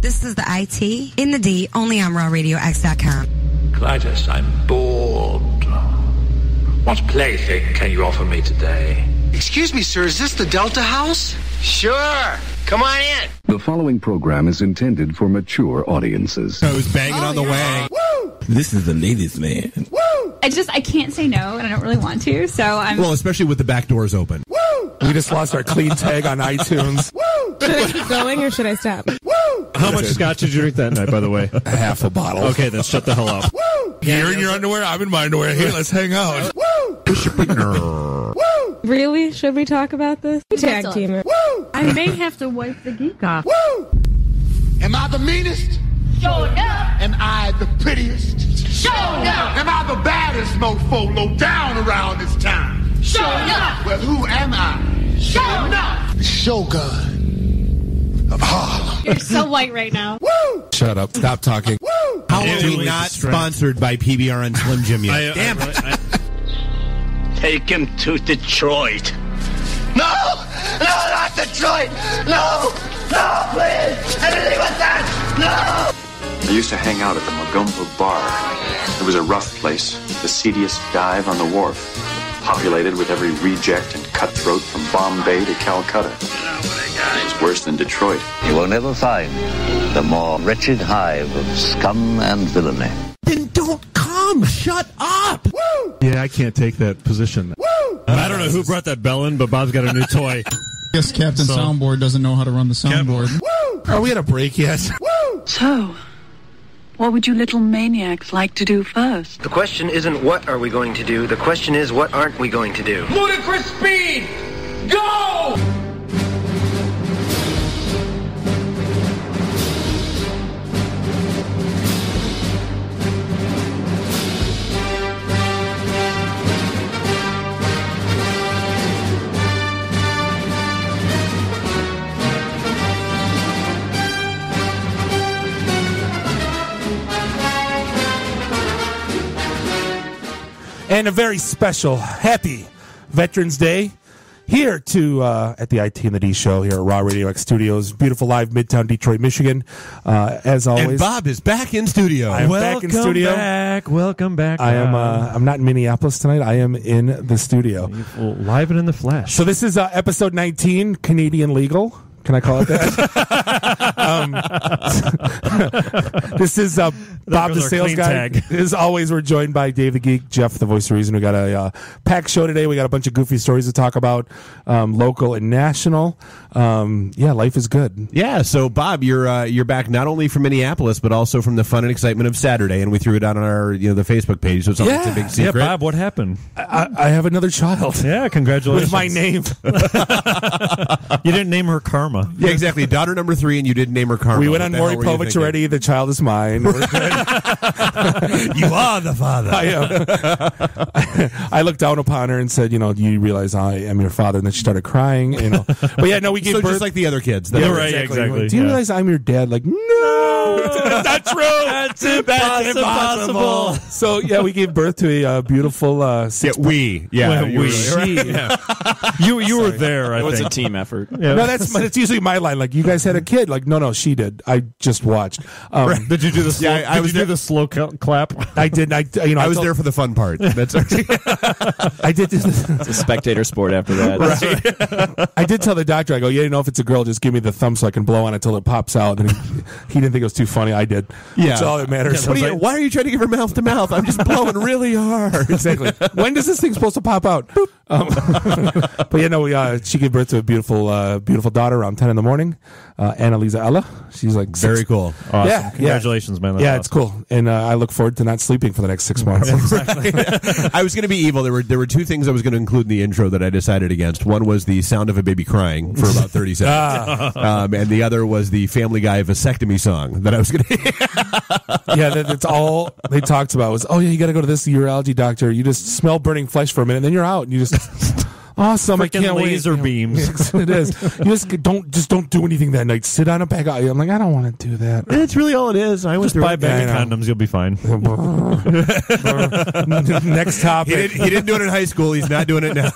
This is the IT in the D, only on RawRadioX.com. Clytus, I'm bored. What plaything can you offer me today? Excuse me, sir, is this the Delta House? Sure. Come on in. The following program is intended for mature audiences. I was banging on the wang. Woo! This is the ladies' man. Woo! I can't say no, and I don't really want to, so I'm... Well, especially with the back doors open. Woo! We just lost our clean tag on iTunes. Woo! Should I keep going or should I stop? Woo! How much scotch did you drink that night, by the way? Half a bottle. Okay, then shut the hell up. Woo! You're in your underwear, I'm in my underwear. Hey, let's hang out. Woo! Woo! Really? Should we talk about this? Tag team it. Woo! I may have to wipe the geek off. Woo! Am I the meanest? Sure enough. Am I the prettiest? Sure enough. Am I the baddest mofo low down around this town? Sure enough. Well, who am I? Sure enough. The Shogun of Harlem. You're so white right now. Woo! Shut up. Stop talking. Woo! How are we not sponsored by PBR and Slim Jim yet? Damn it. Take him to Detroit. No! No, not Detroit! No! No, please! Anything but that! No! I used to hang out at the Magumba Bar. It was a rough place, the seediest dive on the wharf, populated with every reject and cutthroat from Bombay to Calcutta. It's worse than Detroit. You will never find the more wretched hive of scum and villainy. Then don't come! Shut up! Woo! Yeah, I can't take that position. Woo! I don't know who brought that bell in, but Bob's got a new toy. Guess Captain Soundboard doesn't know how to run the soundboard. Woo! Are we at a break yet? Woo! So, what would you little maniacs like to do first? The question isn't what are we going to do. The question is what aren't we going to do. Ludicrous speed! Go! And a very special, happy Veterans Day here to at the IT and the D show here at Raw Radio X Studios, beautiful live Midtown Detroit, Michigan. As always, and Bob is back in studio. I am back in studio. Welcome back. I am. I'm not in Minneapolis tonight. I am in the studio, live and in the flesh. So this is episode 19, Canadian Legal. Can I call it that? This is Bob the Sales Guy. As always, we're joined by Dave the Geek, Jeff the Voice of Reason. We got a packed show today. We got a bunch of goofy stories to talk about, local and national. Life is good. Yeah, so Bob, you're back not only from Minneapolis, but also from the fun and excitement of Saturday, and we threw it out on our the Facebook page, so it's a big secret. Yeah, Bob, what happened? I have another child. Yeah, congratulations. With my name. You didn't name her Karma. Yeah, exactly. Daughter number 3, and you didn't name her Karma. We went on Maury Povich already. The child is mine. We're good. You are the father. I am. I looked down upon her and said, do you realize I am your father? And then she started crying, But yeah, no, we gave birth. Just like the other kids. Yeah, right, exactly. Do you realize I'm your dad? Like, no, that's not true. That's impossible. So yeah, we gave birth to a beautiful. We. You were there. I think it was a team effort. Yeah. No, that's usually my line. Like, you guys had a kid. Like, no, she did. I just watched. Did you do the slow? I was do the slow clap. I did. I was there for the fun part. That's I did. It's a spectator sport after that. Right. I did tell the doctor. I go, if it's a girl, just give me the thumb so I can blow on it till it pops out. And he didn't think it was too funny. I did. Yeah, that's all that matters. Why are you trying to give her mouth to mouth? I'm just blowing really hard. Exactly. When does this thing supposed to pop out? But she gave birth to a beautiful daughter around 10 in the morning. Annalisa Ella. She's like 6. Very cool. Awesome. Yeah. Congratulations, man. That's awesome. It's cool. And I look forward to not sleeping for the next 6 months. Exactly. I was going to be evil. There were 2 things I was going to include in the intro that I decided against. One was the sound of a baby crying for about 30 seconds. And the other was the Family Guy vasectomy song that I was going to... Yeah, that's all they talked about was, you got to go to this urology doctor. You just smell burning flesh for a minute, and then you're out. And you just... Awesome! I Frickin' can't wait. laser beams. It is. You just don't do anything that night. Sit on a bag. I'm like, I don't want to do that. It's really all it is. I Just buy a bag of condoms. You'll be fine. Next topic. He didn't do it in high school. He's not doing it now.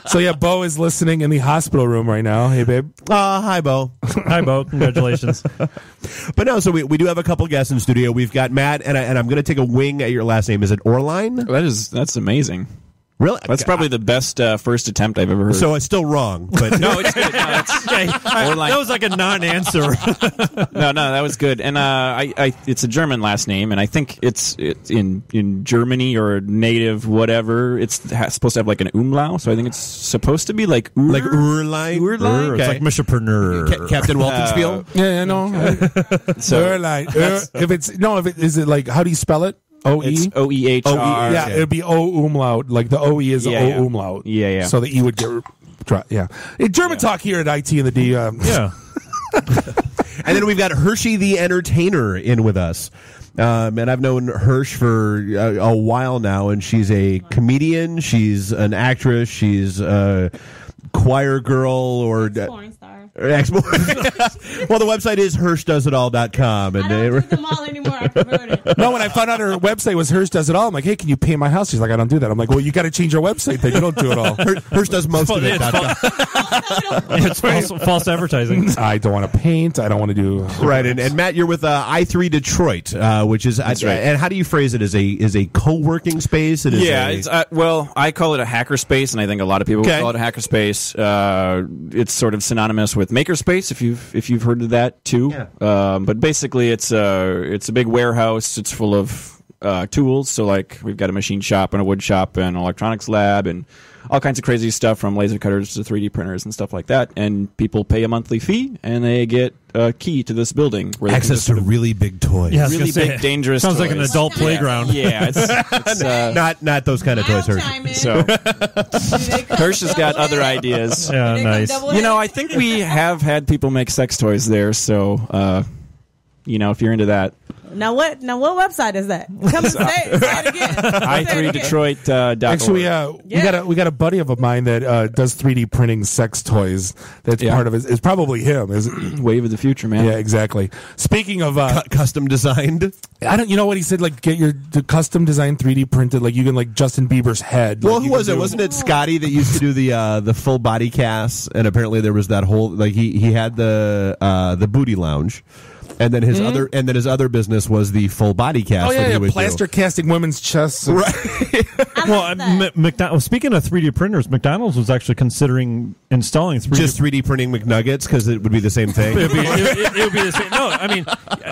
So yeah, Bo is listening in the hospital room right now. Hey, babe. Hi, Bo. Hi, Bo. Congratulations. But no, so we do have a couple guests in studio. We've got Matt, and I'm going to take a wing at your last name. Is it Orline? That's amazing. Really? That's probably the best first attempt I've ever heard. So it's still wrong, but no, it's good. No, that was like a non-answer. no, that was good. And it's a German last name, and I think it's in Germany or native whatever. It's supposed to have like an umlaut, so I think it's supposed to be like Urline. Urline. It's like Mishapreneur. Captain Waltonspiel. Yeah, no. Is it like, how do you spell it? O-E? It's O-E-H-R. Yeah, it'd be O umlaut. Like the O-E is O umlaut. Yeah. So the E would get... German talk here at IT and the D. Yeah. And then we've got Hershey the Entertainer in with us. And I've known Hirsch for a while now, and she's a comedian, she's an actress, she's a choir girl, or... Porn star. Well, the website is HirschDoesItAll.com. And I don't do them all anymore. I converted. No, when I found out her website was Hirsch Does It All, I'm like, hey, can you pay my house? She's like, I don't do that. I'm like, well, you got to change your website then. You don't do it all. Hirsch does most of it. It's false advertising. I don't want to paint. I don't want to do... Right, and Matt, you're with I3 Detroit, which is... That's right. And how do you phrase it? Is a co-working space? It is it's, well, I call it a hacker space, and I think a lot of people would call it a hacker space. It's sort of synonymous with makerspace, if you've heard of that too. Yeah. But basically, it's a big warehouse. It's full of tools. So like we've got a machine shop and a wood shop and an electronics lab and all kinds of crazy stuff from laser cutters to 3D printers and stuff like that. And people pay a monthly fee and they get a key to this building where access to really big toys. Yeah, really big, dangerous. Sounds toys. like an adult playground. Yeah, it's not those kind of toys. So Hirsch has got other ideas. Yeah, nice. You know, I think we have had people make sex toys there. So if you're into that. Now what website is that? Come and say it again. i3detroit.org. Actually, we got a buddy of mine that does 3D printing sex toys. That's part of it. It's probably him. Is it? Wave of the future, man. Yeah, exactly. Speaking of custom designed, you know what he said? Like, get your custom designed 3D printed. Like you can like Justin Bieber's head. Well, like, who was it? Wasn't it Scotty that used to do the full body casts? And apparently there was that whole he had the booty lounge. And then his other business was the full body cast. Oh yeah, plaster casting women's chests. Right. McDonald's. Speaking of 3D printers, McDonald's was actually considering installing 3D printing McNuggets because it would be the same thing. it would be the same. No, I mean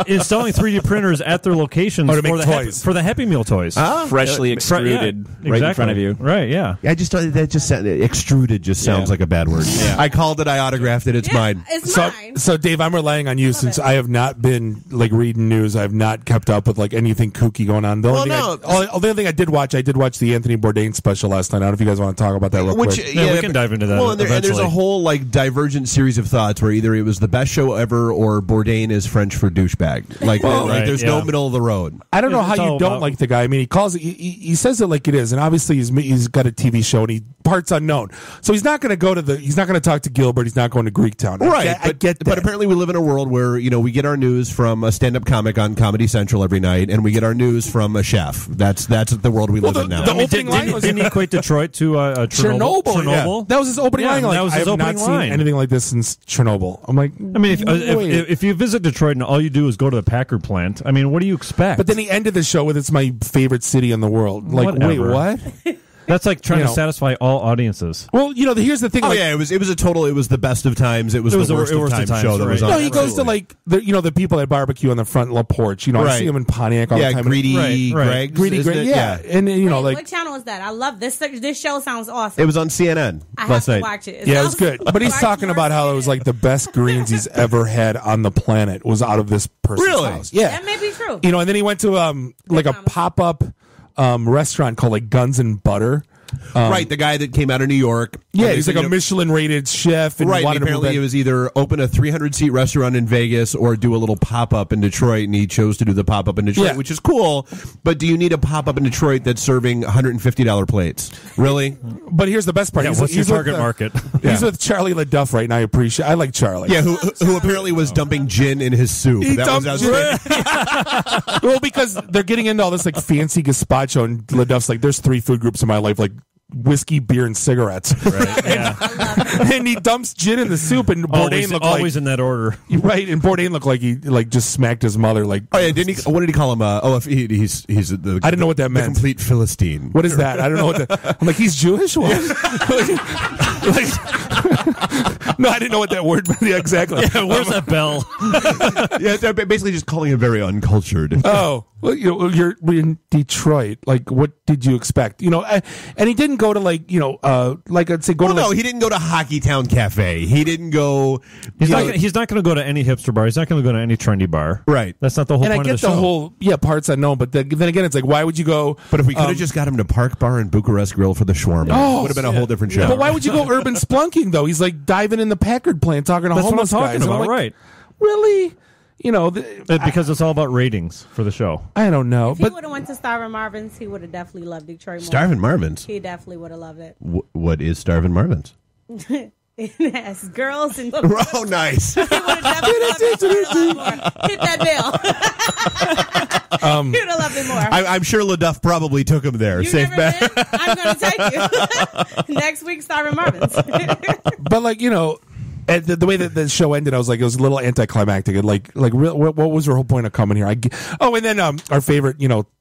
installing 3D printers at their locations for the Happy Meal toys. Freshly extruded right in front of you. Right? Yeah. I just that just extruded just sounds like a bad word. Yeah. I called it. I autographed it. It's mine. It's mine. So Dave, I'm relying on you since I have not been like reading news. I've not kept up with like anything kooky going on. The only thing I did watch the Anthony Bourdain special last night. I don't know if you guys want to talk about that real quick. Yeah, we can dive into that. Well, and there's a whole like divergent series of thoughts where either it was the best show ever or Bourdain is French for douchebag. Like, there's no middle of the road. I don't know how you don't like the guy. I mean, he calls it. He says it like it is, and obviously he's got a TV show and he parts unknown. So he's not going to go to he's not going to talk to Gilbert. He's not going to Greektown. Right. I get that. But apparently we live in a world where we get our news from a stand-up comic on Comedy Central every night, and we get our news from a chef. That's the world we live in now. Didn't he equate Detroit to Chernobyl? Yeah. That was his opening line. That was his opening line. Seen anything like this since Chernobyl. I'm like, I mean, if you visit Detroit and all you do is go to the Packard plant, I mean, what do you expect? But then he ended the show with "It's my favorite city in the world." Like, whatever. Wait, what? That's like trying to satisfy all audiences. Well, here's the thing. It was the best of times. It was the worst of times show that was on. No, he goes to like the people that barbecue on the front porch. I see him in Pontiac all the time. Greedy Greg. Greedy Greg. Yeah, and what channel is that? I love this. This show sounds awesome. It was on CNN last night. To watch it. It was good. But he's talking about how it was like the best greens he's ever had on the planet was out of this person's house. Yeah, that may be true. And then he went to like a pop up restaurant called like Guns and Butter. Right, the guy that came out of New York. Yeah, he's like a Michelin-rated chef. And right, wanted apparently to it was either open a 300-seat restaurant in Vegas or do a little pop-up in Detroit, and he chose to do the pop-up in Detroit, which is cool. But do you need a pop-up in Detroit that's serving $150 plates? Really? But here's the best part. Yeah, what's your target market? He's with Charlie LaDuff right now. I like Charlie. Yeah, who apparently was dumping gin in his soup. He That was dumped gin. Well, because they're getting into all this like fancy gazpacho, and LaDuff's like, there's 3 food groups in my life, like whiskey, beer, and cigarettes. Right. Yeah. And he dumps gin in the soup, and Bourdain looked always in that order. Right, and Bourdain looked like he just smacked his mother. Like, oh yeah, didn't he? What did he call him? If he's the. I didn't know what that meant. The complete Philistine. What is that? I don't know what that. I'm like, he's Jewish. What? No, I didn't know what that word meant. Yeah, exactly. Yeah, where's that bell? Yeah, they're basically just calling him very uncultured. Oh, well, you're in Detroit. Like, what did you expect? And he didn't go to like I'd say go to. No, he didn't go to Hockey Town Cafe. He didn't go. He's not going to go to any hipster bar. He's not going to go to any trendy bar. Right. That's not the whole and point I of the show. the whole parts I know, but then again, it's like, why would you go? But if we could have just got him to Park Bar and Bucharest Grill for the shawarma, it would have been a whole different show. But why would you go urban splunking though? He's like diving in the Packard plant talking to homeless guys. That's what I'm talking about, right? Really? Because it's all about ratings for the show. I don't know. If he would have went to Starvin' Marvin's, he would have definitely loved Detroit more. Starvin' Marvin's? He definitely would have loved it. What is Starvin' Marvin's? It has girls and... Oh, nice. He would have definitely loved it more. Hit that bell. He would have loved it more. I'm sure LaDuff probably took him there. You Safe never bet. been? I'm going to take you. Next week, Starvin' Marvin's. But and the way that the show ended, I was like, it was a little anticlimactic. What was your whole point of coming here? And then our favorite,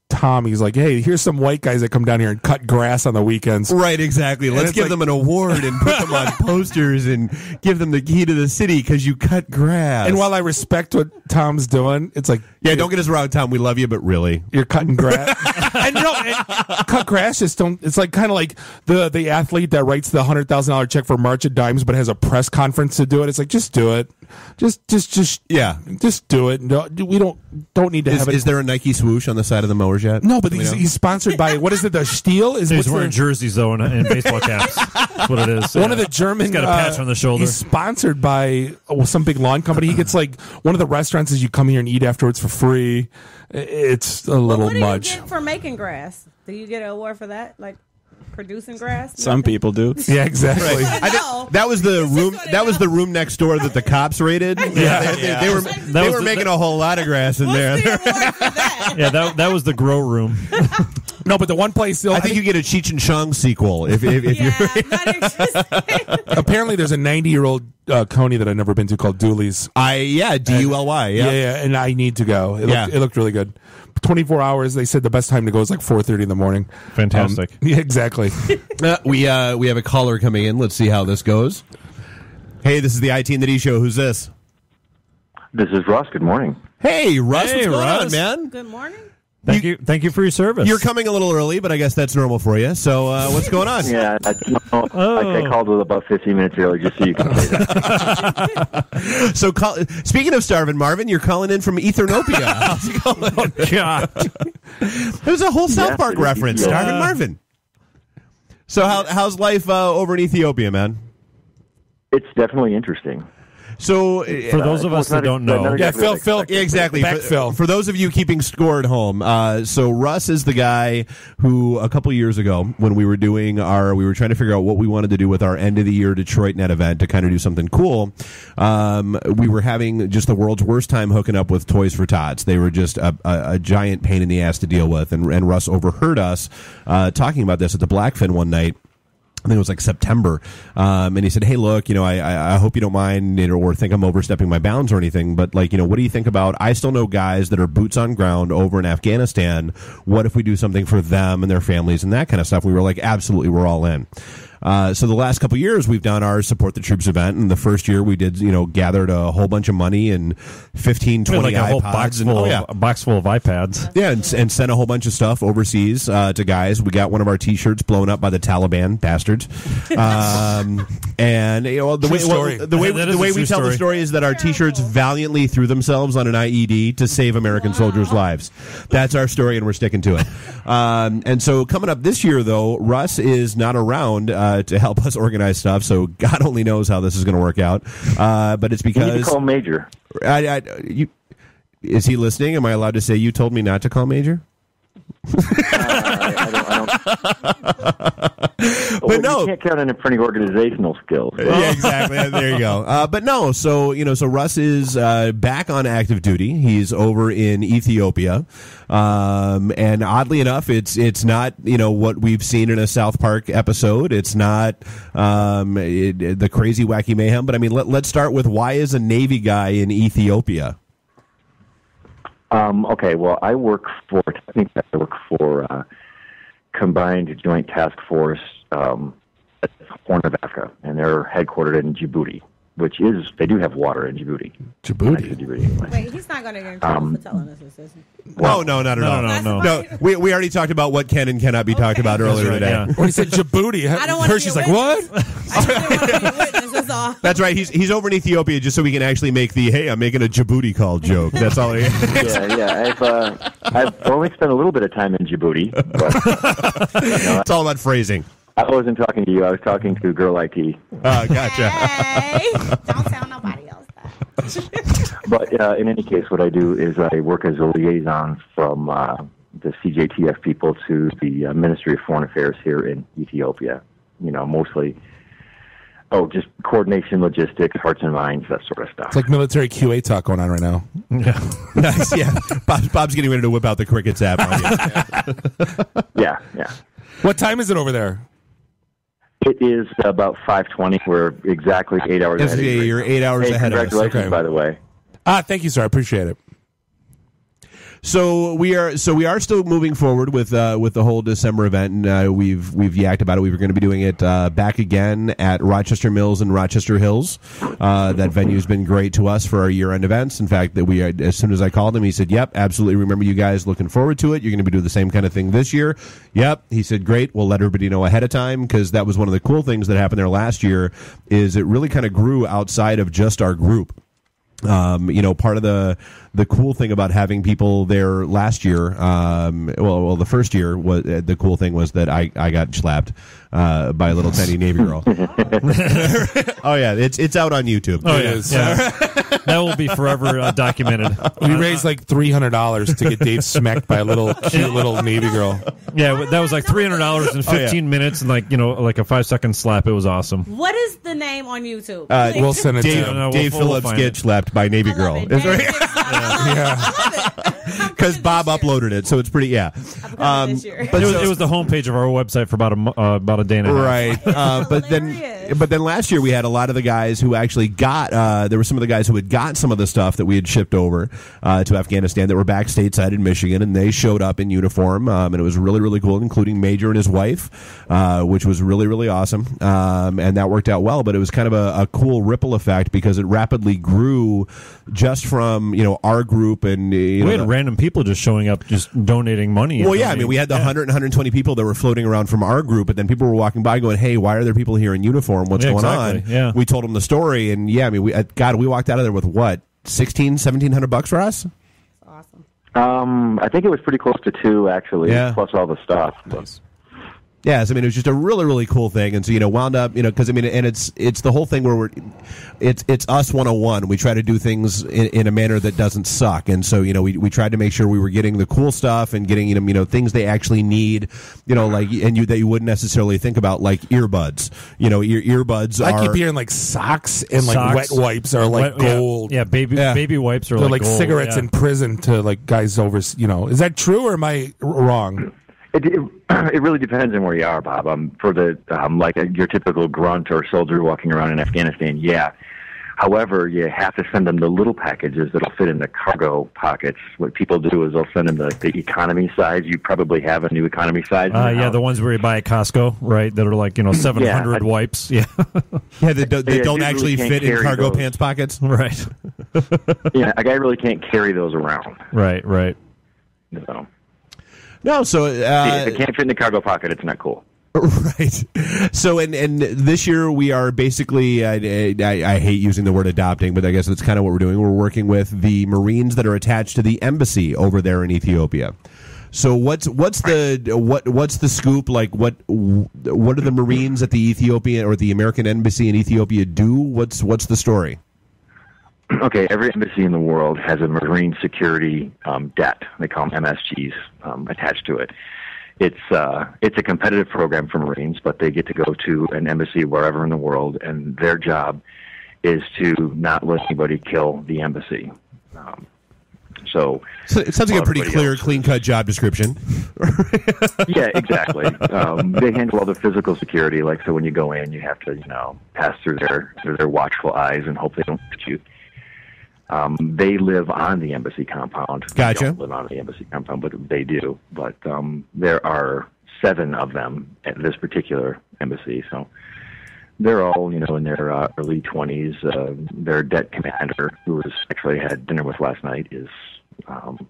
Tom, he's like, hey, here's some white guys that come down here and cut grass on the weekends. Right, exactly. Let's give them an award and put them on posters and give them the key to the city because you cut grass. And while I respect what Tom's doing, it's like... Yeah, don't get us wrong, Tom. We love you, but really. You're cutting grass. and cut grass just don't... It's like kind of like the athlete that writes the $100,000 check for March of Dimes but has a press conference to do it. It's like, just do it. Just do it. No, we don't need to have it. Is there a Nike swoosh on the side of the mowers yet? No, but he's sponsored by, what is it, the Steel? He's wearing jerseys, though, and baseball caps. That's what it is. One of the German... He's got a patch on the shoulder. He's sponsored by some big lawn company. He gets like, one of the restaurants is you come here and eat afterwards for free. It's a little what do much. you get for making grass? Do you get an award for that? Like producing grass? Some people do. Yeah, exactly. That was the room. That was the room next door that the cops raided. Yeah, they were making a whole lot of grass in there. Yeah, that was the grow room. No, but the one place I think you get a Cheech and Chong sequel if you're. Apparently, there's a 90-year-old Coney that I've never been to called Dooley's. DULY. Yeah, and I need to go. It looked really good. 24 hours. They said the best time to go is like 4:30 in the morning. Fantastic. Yeah, exactly. We have a caller coming in. Let's see how this goes. Hey, this is the IT and the D show. Who's this? This is Russ. Good morning. Hey, Russ. What's going on, man? Good morning. Thank you for your service. You're coming a little early, but I guess that's normal for you. So what's going on? Yeah, I called it about 15 minutes early just so you can say that. So speaking of Starvin' Marvin, you're calling in from Eternopia. How's it going? Oh, God. There's a whole South Park reference, Starvin' Marvin. So how's life over in Ethiopia, man? It's definitely interesting. So, for those of us that don't know, Phil, exactly. Phil. For those of you keeping score at home, so Russ is the guy who a couple years ago, when we were doing we were trying to figure out what we wanted to do with our end of the year Detroit Net event to kind of do something cool. We were having just the world's worst time hooking up with Toys for Tots. They were just a giant pain in the ass to deal with, and Russ overheard us talking about this at the Blackfin one night. I think it was like September, and he said, "Hey, look, I hope you don't mind or think I'm overstepping my bounds or anything, but what do you think about? I still know guys that are boots on ground over in Afghanistan. What if we do something for them and their families and that kind of stuff?" We were like, "Absolutely, we're all in." So the last couple years we've done our Support the Troops event, and the first year we did, gathered a whole bunch of money and 15, 20 like a iPods. whole box full, a box full of iPads. Yeah, and sent a whole bunch of stuff overseas to guys. We got one of our T-shirts blown up by the Taliban bastards. And the way we tell the story is that our T-shirts valiantly threw themselves on an IED to save American soldiers' lives. That's our story, and we're sticking to it. And so coming up this year, though, Russ is not around to help us organize stuff, so God only knows how this is going to work out. But it's because... You need to call Major. Is he listening? Am I allowed to say you told me not to call Major? But no, you can't count on him for any organizational skills. Yeah, exactly. There you go. But no, so Russ is back on active duty. He's over in Ethiopia, and oddly enough, it's not what we've seen in a South Park episode. It's not the crazy wacky mayhem. But I mean, let's start with why is a Navy guy in Ethiopia? Okay, well, I work for Combined Joint Task Force at Horn of Africa, and they're headquartered in Djibouti, which is, they do have water in Djibouti. Djibouti. Wait, he's not going to get in trouble for telling us this, is he? Well, no, not at all. No. We already talked about what can and cannot be talked about earlier today. Yeah. When he said Djibouti, Hershey's like, what? That's right. He's over in Ethiopia just so we can actually make the, hey, I'm making a Djibouti call joke. That's all he I've only spent a little bit of time in Djibouti. But, it's all about phrasing. I wasn't talking to you. I was talking to Girl IT. Gotcha. Hey, don't tell nobody else that. But in any case, what I do is I work as a liaison from the CJTF people to the Ministry of Foreign Affairs here in Ethiopia. Mostly, just coordination, logistics, hearts and minds, that sort of stuff. It's like military QA talk going on right now. Yeah. Nice, yeah. Bob's getting ready to whip out the Crickets app on you. Yeah. What time is it over there? It is about 5:20. We're exactly 8 hours ahead. You're 8 hours ahead of us. Congratulations, by the way. Thank you, sir. I appreciate it. So we are still moving forward with the whole December event, and we've yacked about it. We were going to be doing it back again at Rochester Mills and Rochester Hills. That venue's been great to us for our year-end events. In fact, that as soon as I called him, he said, "Yep, absolutely. Remember you guys. Looking forward to it. You're going to be doing the same kind of thing this year." Yep. He said, "Great. We'll let everybody know ahead of time," because that was one of the cool things that happened there last year. Is it really kind of grew outside of just our group. Part of the cool thing about having people there last year, the first year was the cool thing was that I got slapped by a little tiny Navy girl. Oh yeah, it's out on YouTube. Oh, it is. Yeah. That will be forever documented. We raised like $300 to get Dave smacked by a cute little Navy girl. Yeah, that was like $300 in 15 minutes and like a 5-second slap. It was awesome. What is the name on YouTube? We'll send it to him. Dave Phillips gets slapped by Navy girl. Because Bob uploaded it, so it's pretty. Yeah, but it was the homepage of our website for about a day and a half. Right. But then last year we had a lot of the guys who actually got. There were some of the guys who had got some of the stuff that we had shipped over to Afghanistan that were back stateside in Michigan, and they showed up in uniform, and it was really, really cool, including Major and his wife, which was really, really awesome, and that worked out well. But it was kind of a cool ripple effect because it rapidly grew just from our group and we had random people just showing up, just donating money. Well, yeah, I mean, we had the 120 people that were floating around from our group, but then people were walking by going, "Hey, why are there people here in uniform? What's going on?" Yeah. We told them the story, and yeah, I mean, we walked out of there with what, $1,700 for us? Awesome. I think it was pretty close to 2 actually, plus all the stuff. Nice. Yes, I mean, it was just a really, really cool thing, and so wound up, because I mean, and it's the whole thing where it's us 101. We try to do things in a manner that doesn't suck, and so we tried to make sure we were getting the cool stuff and getting things they actually need, like that you wouldn't necessarily think about, like earbuds. Earbuds. I keep hearing like socks and like wet wipes are like gold. Yeah, baby wipes are they're like gold, cigarettes in prison to like guys over. Is that true or am I wrong? It really depends on where you are, Bob. For the like your typical grunt or soldier walking around in Afghanistan, yeah. However, you have to send them the little packages that'll fit in the cargo pockets. What people do is they'll send them the economy size. You probably have a new economy size. Yeah, the ones where you buy at Costco, right? That are like 700 wipes. Yeah, yeah, they don't actually really fit in cargo those. pants pockets. Right. Yeah, a guy really can't carry those around. Right. So. No, so if it can't fit in the cargo pocket, it's not cool. Right. So, and this year we are basically, I hate using the word adopting, but I guess that's kind of what we're doing. We're working with the Marines that are attached to the embassy over there in Ethiopia. So what's the scoop? Like what do the Marines at the Ethiopian or the American embassy in Ethiopia do? What's the story? Okay, every embassy in the world has a Marine security debt. They call them MSGs attached to it. It's a competitive program for Marines, but they get to go to an embassy wherever in the world, and their job is to not let anybody kill the embassy. So it sounds like a pretty clear, clean-cut job description. Yeah, exactly. They handle all the physical security, like so when you go in, you have to pass through their watchful eyes and hope they don't hit you. They live on the embassy compound. Gotcha. They don't live on the embassy compound, but they do. But there are 7 of them at this particular embassy, so they're all, in their early 20s. Their debt commander, who was actually had dinner with last night, is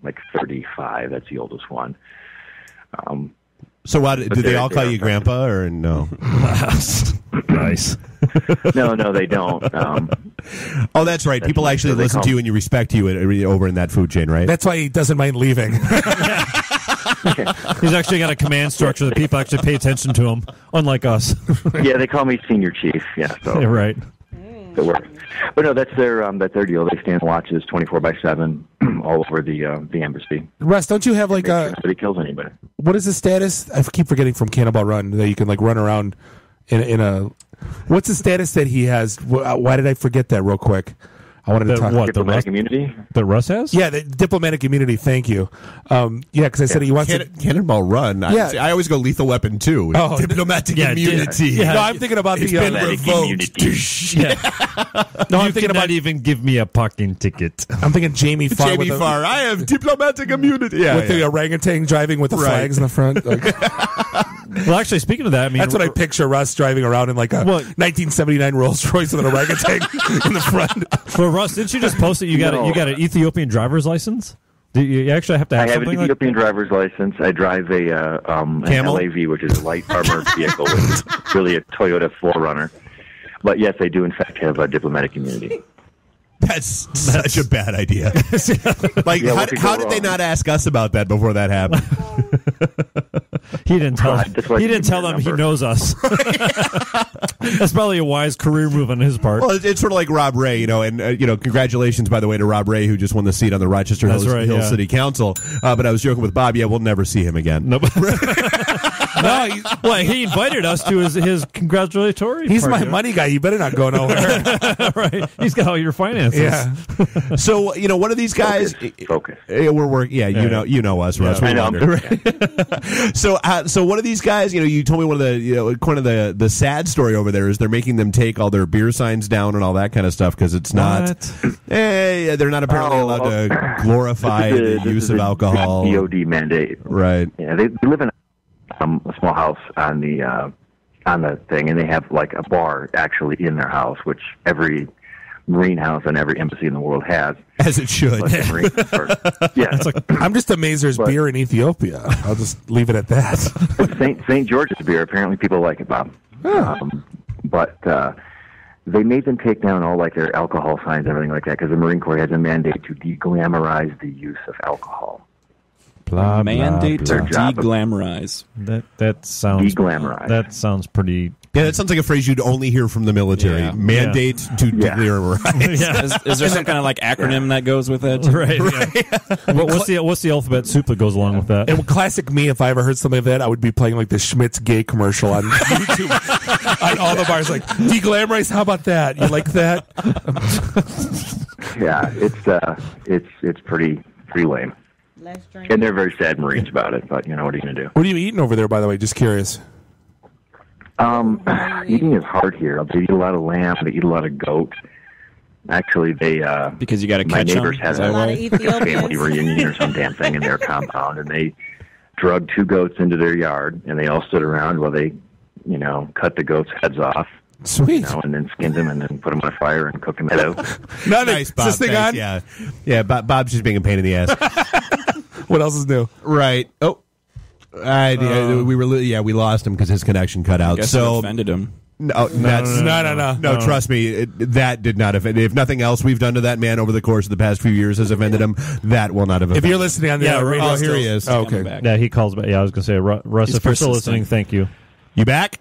like 35. That's the oldest one. So do they all call you Grandpa, or no? Nice. No, they don't. Oh, that's right. People actually listen to you and you respect you over in that food chain, right? That's why he doesn't mind leaving. He's actually got a command structure that people actually pay attention to him, unlike us. Yeah, they call me Senior Chief. Yeah, so yeah, right. It works. But no, that's their deal. They stand watches 24/7 all over the embassy. Russ, don't you have like nobody kills anybody? What is the status? I keep forgetting from Cannonball Run that you can like run around in a. What's the status that he has? Why did I forget that real quick? I wanted to talk about diplomatic immunity that Russ has. Yeah, the diplomatic immunity. Thank you. Yeah, because I said he wants Cannonball Run. Yeah. I always go Lethal Weapon 2. Oh, diplomatic immunity. Yeah. No, I'm thinking about it's the been revoked. No, I'm thinking about even give me a parking ticket. I'm thinking Jamie Farr. Jamie Farr. I have diplomatic immunity. Yeah, with the orangutan driving with the flags in the front. Like. Well, actually, speaking of that, I mean, that's what I picture Russ driving around in like a 1979 Rolls Royce with an orangutan in the front. Well, Russ, didn't you just post that you got an Ethiopian driver's license? Do you actually have to have I have something an Ethiopian driver's license. I drive an LAV, which is a light armored vehicle, which is really a Toyota 4Runner. But yes, I do in fact have diplomatic immunity. That's such a bad idea. Like, how did they not ask us about that before that happened? He didn't tell. He didn't tell them he knows us. That's probably a wise career move on his part. Well, it's sort of like Rob Ray, and congratulations, by the way, to Rob Ray, who just won the seat on the Rochester Hills City Council. But I was joking with Bob. Yeah, we'll never see him again. Nope. No, he invited us to his congratulatory. He's party. my money guy. You better not go nowhere. Right? He's got all your finances. Yeah. So one of these guys. Focus. We're working. Yeah, you know us, Russ. I know. So one of these guys. You told me one of the kind of the sad story over there is they're making them take all their beer signs down and all that kind of stuff because it's not. They're not apparently allowed to glorify the use of alcohol. DOD mandate. Right. Yeah, they live in a small house on the thing, and they have like a bar actually in their house, which every Marine house and every embassy in the world has. As it should. Yeah. I'm just amazed there's beer in Ethiopia. I'll just leave it at that. St. George's beer, apparently people like it, Bob. But they made them take down all like their alcohol signs, everything like that, because the Marine Corps has a mandate to deglamorize the use of alcohol. Mandate to deglamorize. That sounds deglamorize. That sounds pretty. Yeah, that sounds like a phrase you'd only hear from the military. Yeah. Mandate to deglamorize. Yeah. Is there some kind of like acronym that goes with it? Right. Yeah. What's the alphabet soup that goes along with that? And classic me, if I ever heard something of that, I would be playing like the Schmitz gay commercial on YouTube on all the bars. Like deglamorize. How about that? You like that? Yeah, it's pretty lame. And they're very sad Marines about it, but what are you going to do? What are you eating over there, by the way? Just curious. Eating is hard here. They eat a lot of lamb. They eat a lot of goat. Actually, they because you got to my catch neighbors them. had a family reunion or some damn thing in their compound, and they drug 2 goats into their yard, and they all stood around while they, cut the goats' heads off. Sweet. And then skinned them and then put them on a fire and cooked them out. Nice, Bob. Is this thing Thanks. on? Yeah. Bob's just being a pain in the ass. What else is new? Right. Oh. We lost him because his connection cut out. Guess So it offended him. No, No. trust me, that did not offend. If nothing else we've done to that man over the course of the past few years has offended him, that will not have offended If you're him. listening on the radio, here he is. Oh, okay. Yeah, he calls back. Yeah, I was going to say, Russ, if you're still listening, thank you. You back?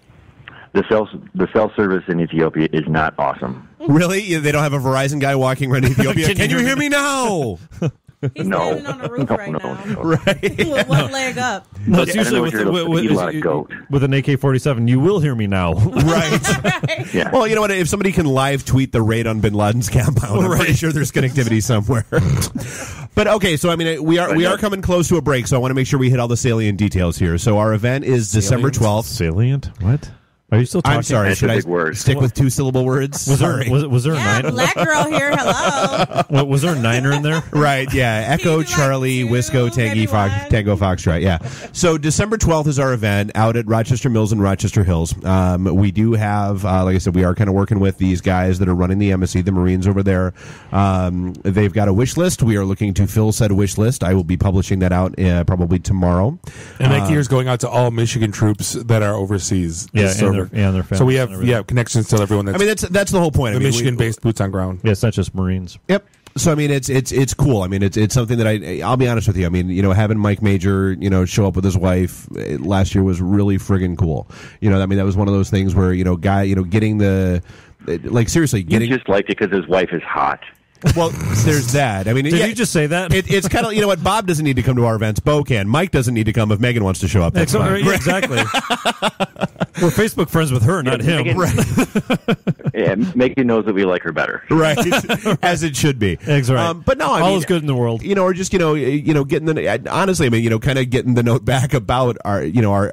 The cell service in Ethiopia is not awesome. Really? They don't have a Verizon guy walking around Ethiopia? Can you hear me now? He's standing on the roof right now. Right. With one leg up. No, it's usually with an AK-47. You will hear me now. Right. Yeah. Well, you know what? If somebody can live tweet the raid on Bin Laden's compound, I'm pretty sure there's connectivity somewhere. But okay, so I mean, we are coming close to a break, so I want to make sure we hit all the salient details here. So our event is December 12th. Salient? What? Are you still talking? I'm sorry. Should I stick with 2-syllable words? Was there a niner? Black girl here. Hello. Was there a niner in there? Right, yeah. Echo, Charlie, Wisco, Tango, Foxtrot, yeah. So December 12th is our event out at Rochester Mills and Rochester Hills. We do have, like I said, we are kind of working with these guys that are running the embassy, the Marines over there. They've got a wish list. We are looking to fill said wish list. I will be publishing that out probably tomorrow. And that gear is going out to all Michigan troops that are overseas. Yeah, and their families. So we have connections to everyone. I mean, that's the whole point. The Michigan-based boots on ground. Yeah, it's not just Marines. Yep. So I mean, it's cool. I mean, it's something that I'll be honest with you. I mean, having Mike Major, show up with his wife last year was really friggin' cool. I mean, that was one of those things where getting the seriously getting. You just liked it because his wife is hot. Well, there's that. I mean, did you just say that? It's kind of what Bob doesn't need to come to our events. Bo can. Mike doesn't need to come if Megan wants to show up. That's fine. Yeah, exactly. We're Facebook friends with her, not him. Megan, right. Yeah, Megan knows that we like her better. Right, as it should be. Exactly. But no, I all mean, is good in the world. Or just getting the honestly, I mean, kind of getting the note back about our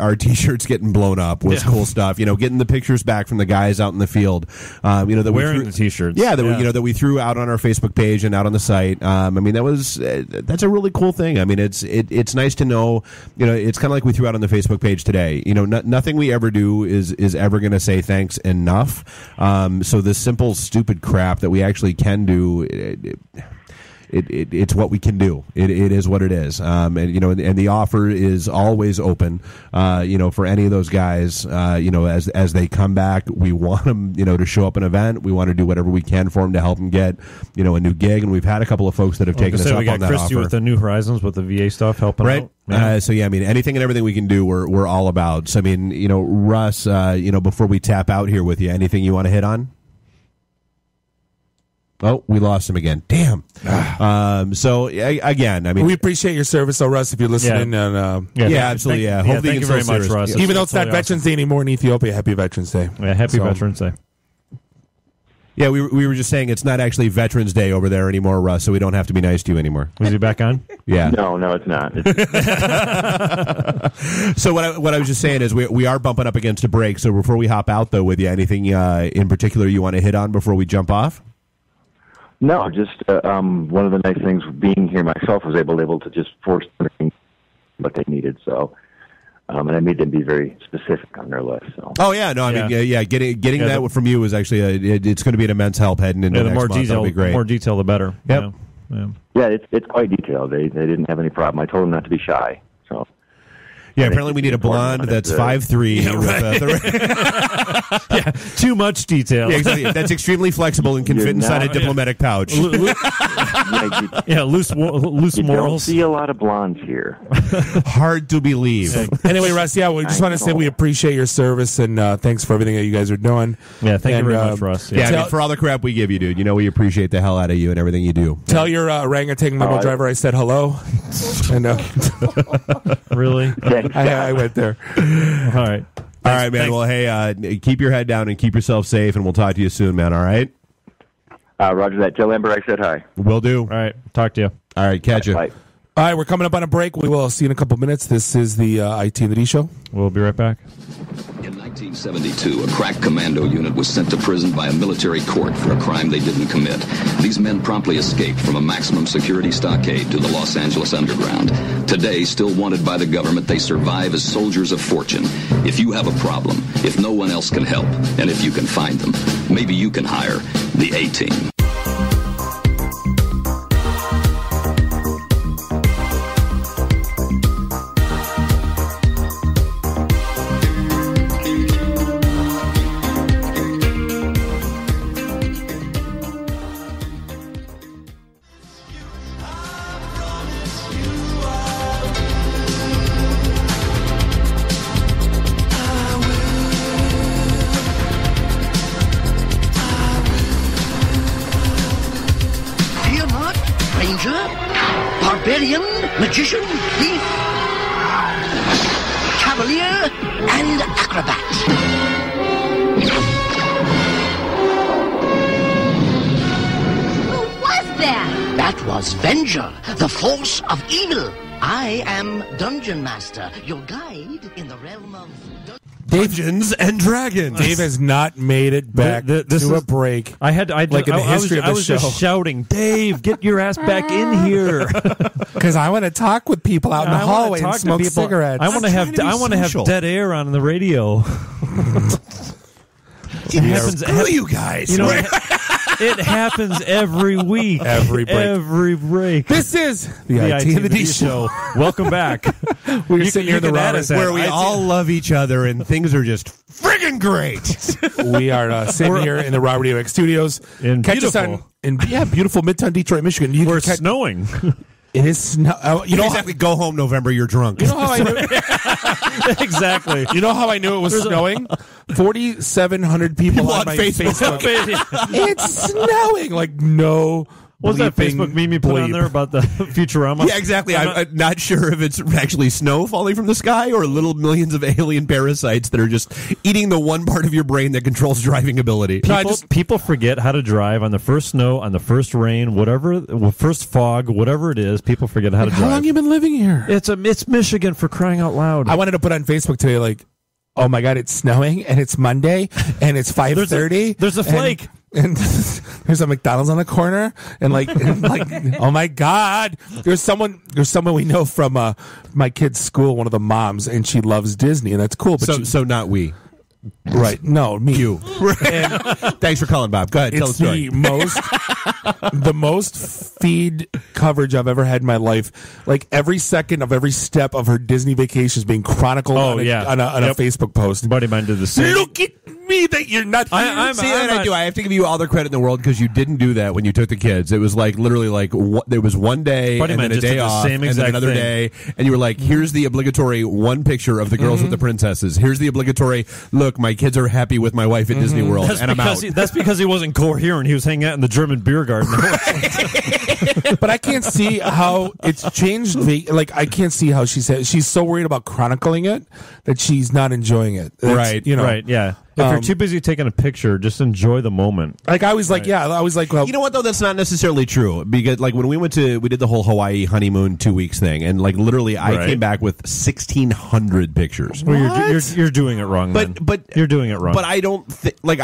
our t-shirts getting blown up was cool stuff. Getting the pictures back from the guys out in the field. That wearing the t-shirts. Yeah, that we threw out on our Facebook page and out on the site. I mean, that's a really cool thing. I mean, it's nice to know. It's kind of like we threw out on the Facebook page today. Nothing we ever do is ever going to say thanks enough. So this simple, stupid crap that we actually can do. It's what we can do. It is what it is. And the offer is always open. For any of those guys. As they come back, we want them. To show up an event. We want to do whatever we can for them to help them get a new gig. And we've had a couple of folks that have taken us up on that offer. We got Christy with the New Horizons with the VA stuff helping out. Yeah. So I mean, anything and everything we can do, we're all about. So I mean, Russ, before we tap out here with you, anything you want to hit on? Oh, we lost him again. Damn. So again, I mean, we appreciate your service, though, Russ. If you're listening, absolutely. Hopefully, thank you very much, Russ. Even though it's not Veterans Day anymore in Ethiopia, Happy Veterans Day. Yeah, Happy Veterans Day. Yeah, we were just saying it's not actually Veterans Day over there anymore, Russ. So we don't have to be nice to you anymore. Is he back on? Yeah. No, it's not. So what I was just saying is we are bumping up against a break. So before we hop out, though, with you, anything in particular you want to hit on before we jump off? No, just one of the nice things being here myself was able to just force them what they needed. So, and I made them be very specific on their list. So. Oh yeah, no, I mean, getting that from you is actually it's going to be an immense help heading into next month. That'll be great. The more detail, the better. Yep. Yeah, it's quite detailed. They didn't have any problem. I told them not to be shy. So. Yeah, apparently we need a blonde that's 5'3". Yeah, too much detail. Yeah, exactly. That's extremely flexible and can fit inside a diplomatic pouch. Loose morals. You don't see a lot of blondes here. Hard to believe. Anyway, Russ, we just want to say we appreciate your service and thanks for everything that you guys are doing. Yeah, thank you very much, Russ. Yeah, I mean, for all the crap we give you, dude. We appreciate the hell out of you and everything you do. Tell your orangutan limo driver I said hello. Really? I went there. All right. All right, man. Well, hey, keep your head down and keep yourself safe, and we'll talk to you soon, man. All right? Roger that. Tell Amber I said hi. Will do. All right. Talk to you. All right. Catch you. Bye. All right, we're coming up on a break. We will see you in a couple minutes. This is the IT and the D Show. We'll be right back. You like 1972, a crack commando unit was sent to prison by a military court for a crime they didn't commit. These men promptly escaped from a maximum security stockade to the Los Angeles underground. Today, still wanted by the government, they survive as soldiers of fortune. If you have a problem, if no one else can help, and if you can find them, maybe you can hire the A-Team. Barbarian, magician, thief, cavalier, and acrobat. Who was that? That was Venger, the force of evil. I am Dungeon Master, your guide in the realm of... Dungeons and Dragons. Dave has not made it back to a break. I had like in the history of the show. I was just shouting, Dave, get your ass back in here, because I want to talk with people out in the hallway and smoke cigarettes. I want to have dead air on the radio. It happens. Screw you guys. You know, it happens every week. Every break. This is the IT and the D show. Welcome back. We're sitting here in the Robert where we all love each other and things are just friggin' great. We are sitting here in the Raw Radio X studios. Catch us on beautiful Midtown Detroit, Michigan. We're snowing. It is snow. You know exactly. Go home, November. You're drunk. You know how I knew exactly. You know how I knew it was snowing? 4,700 people on my Facebook. It's snowing. Like no. What was that Facebook meme you put on there about the Futurama? Yeah, exactly. I'm not sure if it's actually snow falling from the sky or little millions of alien parasites that are just eating the one part of your brain that controls driving ability. People forget how to drive on the first snow, on the first rain, first fog, whatever it is. People forget how to drive. How long have you been living here? It's Michigan, for crying out loud. I wanted to put on Facebook today, like, oh my God, it's snowing and it's Monday and it's 5:30. There's a flake. And there's a McDonald's on the corner, and like, oh my God, there's someone we know from my kid's school, one of the moms, and she loves Disney, and that's cool. But so not we, right? No, me. You. Thanks for calling, Bob. Go ahead, tell the story. The most feed coverage I've ever had in my life. Like every second of every step of her Disney vacation is being chronicled on a Facebook post. A buddy of mine did the same. Look at me that you're not. I have to give you all the credit in the world because you didn't do that when you took the kids. It was like literally like there was one day and then a day off and then another day, and you were like, "Here's the obligatory one picture of the girls with the princesses. Here's the obligatory look. My kids are happy with my wife at Disney World, and I'm out." That's because he wasn't coherent. He was hanging out in the German beer garden. But I can't see how it's changed. Like I can't see how she's so worried about chronicling it that she's not enjoying it. Right. Right. Yeah. If you're too busy taking a picture, just enjoy the moment. Like I was like, well, you know what though? That's not necessarily true because like when we did the whole Hawaii honeymoon 2 weeks thing, and like literally I came back with 1,600 pictures. Well, you're doing it wrong. But you're doing it wrong. But I don't think like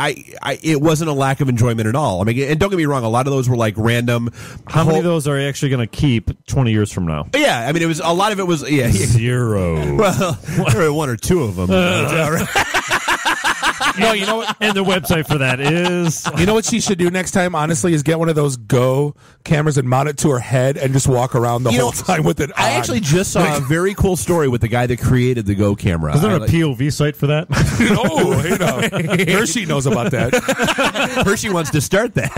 it wasn't a lack of enjoyment at all. I mean, and don't get me wrong, a lot of those were like random. How many of those are you actually going to keep 20 years from now? Yeah, I mean, a lot of it was 0. Well, there were 1 or 2 of them. No, you know what? And the website for that is... You know what she should do next time, honestly, is get one of those Go cameras and mount it to her head and just walk around the whole time with it on. I actually just saw a very cool story with the guy that created the Go camera. Is there a POV site for that? Hershey knows about that. Hershey wants to start that.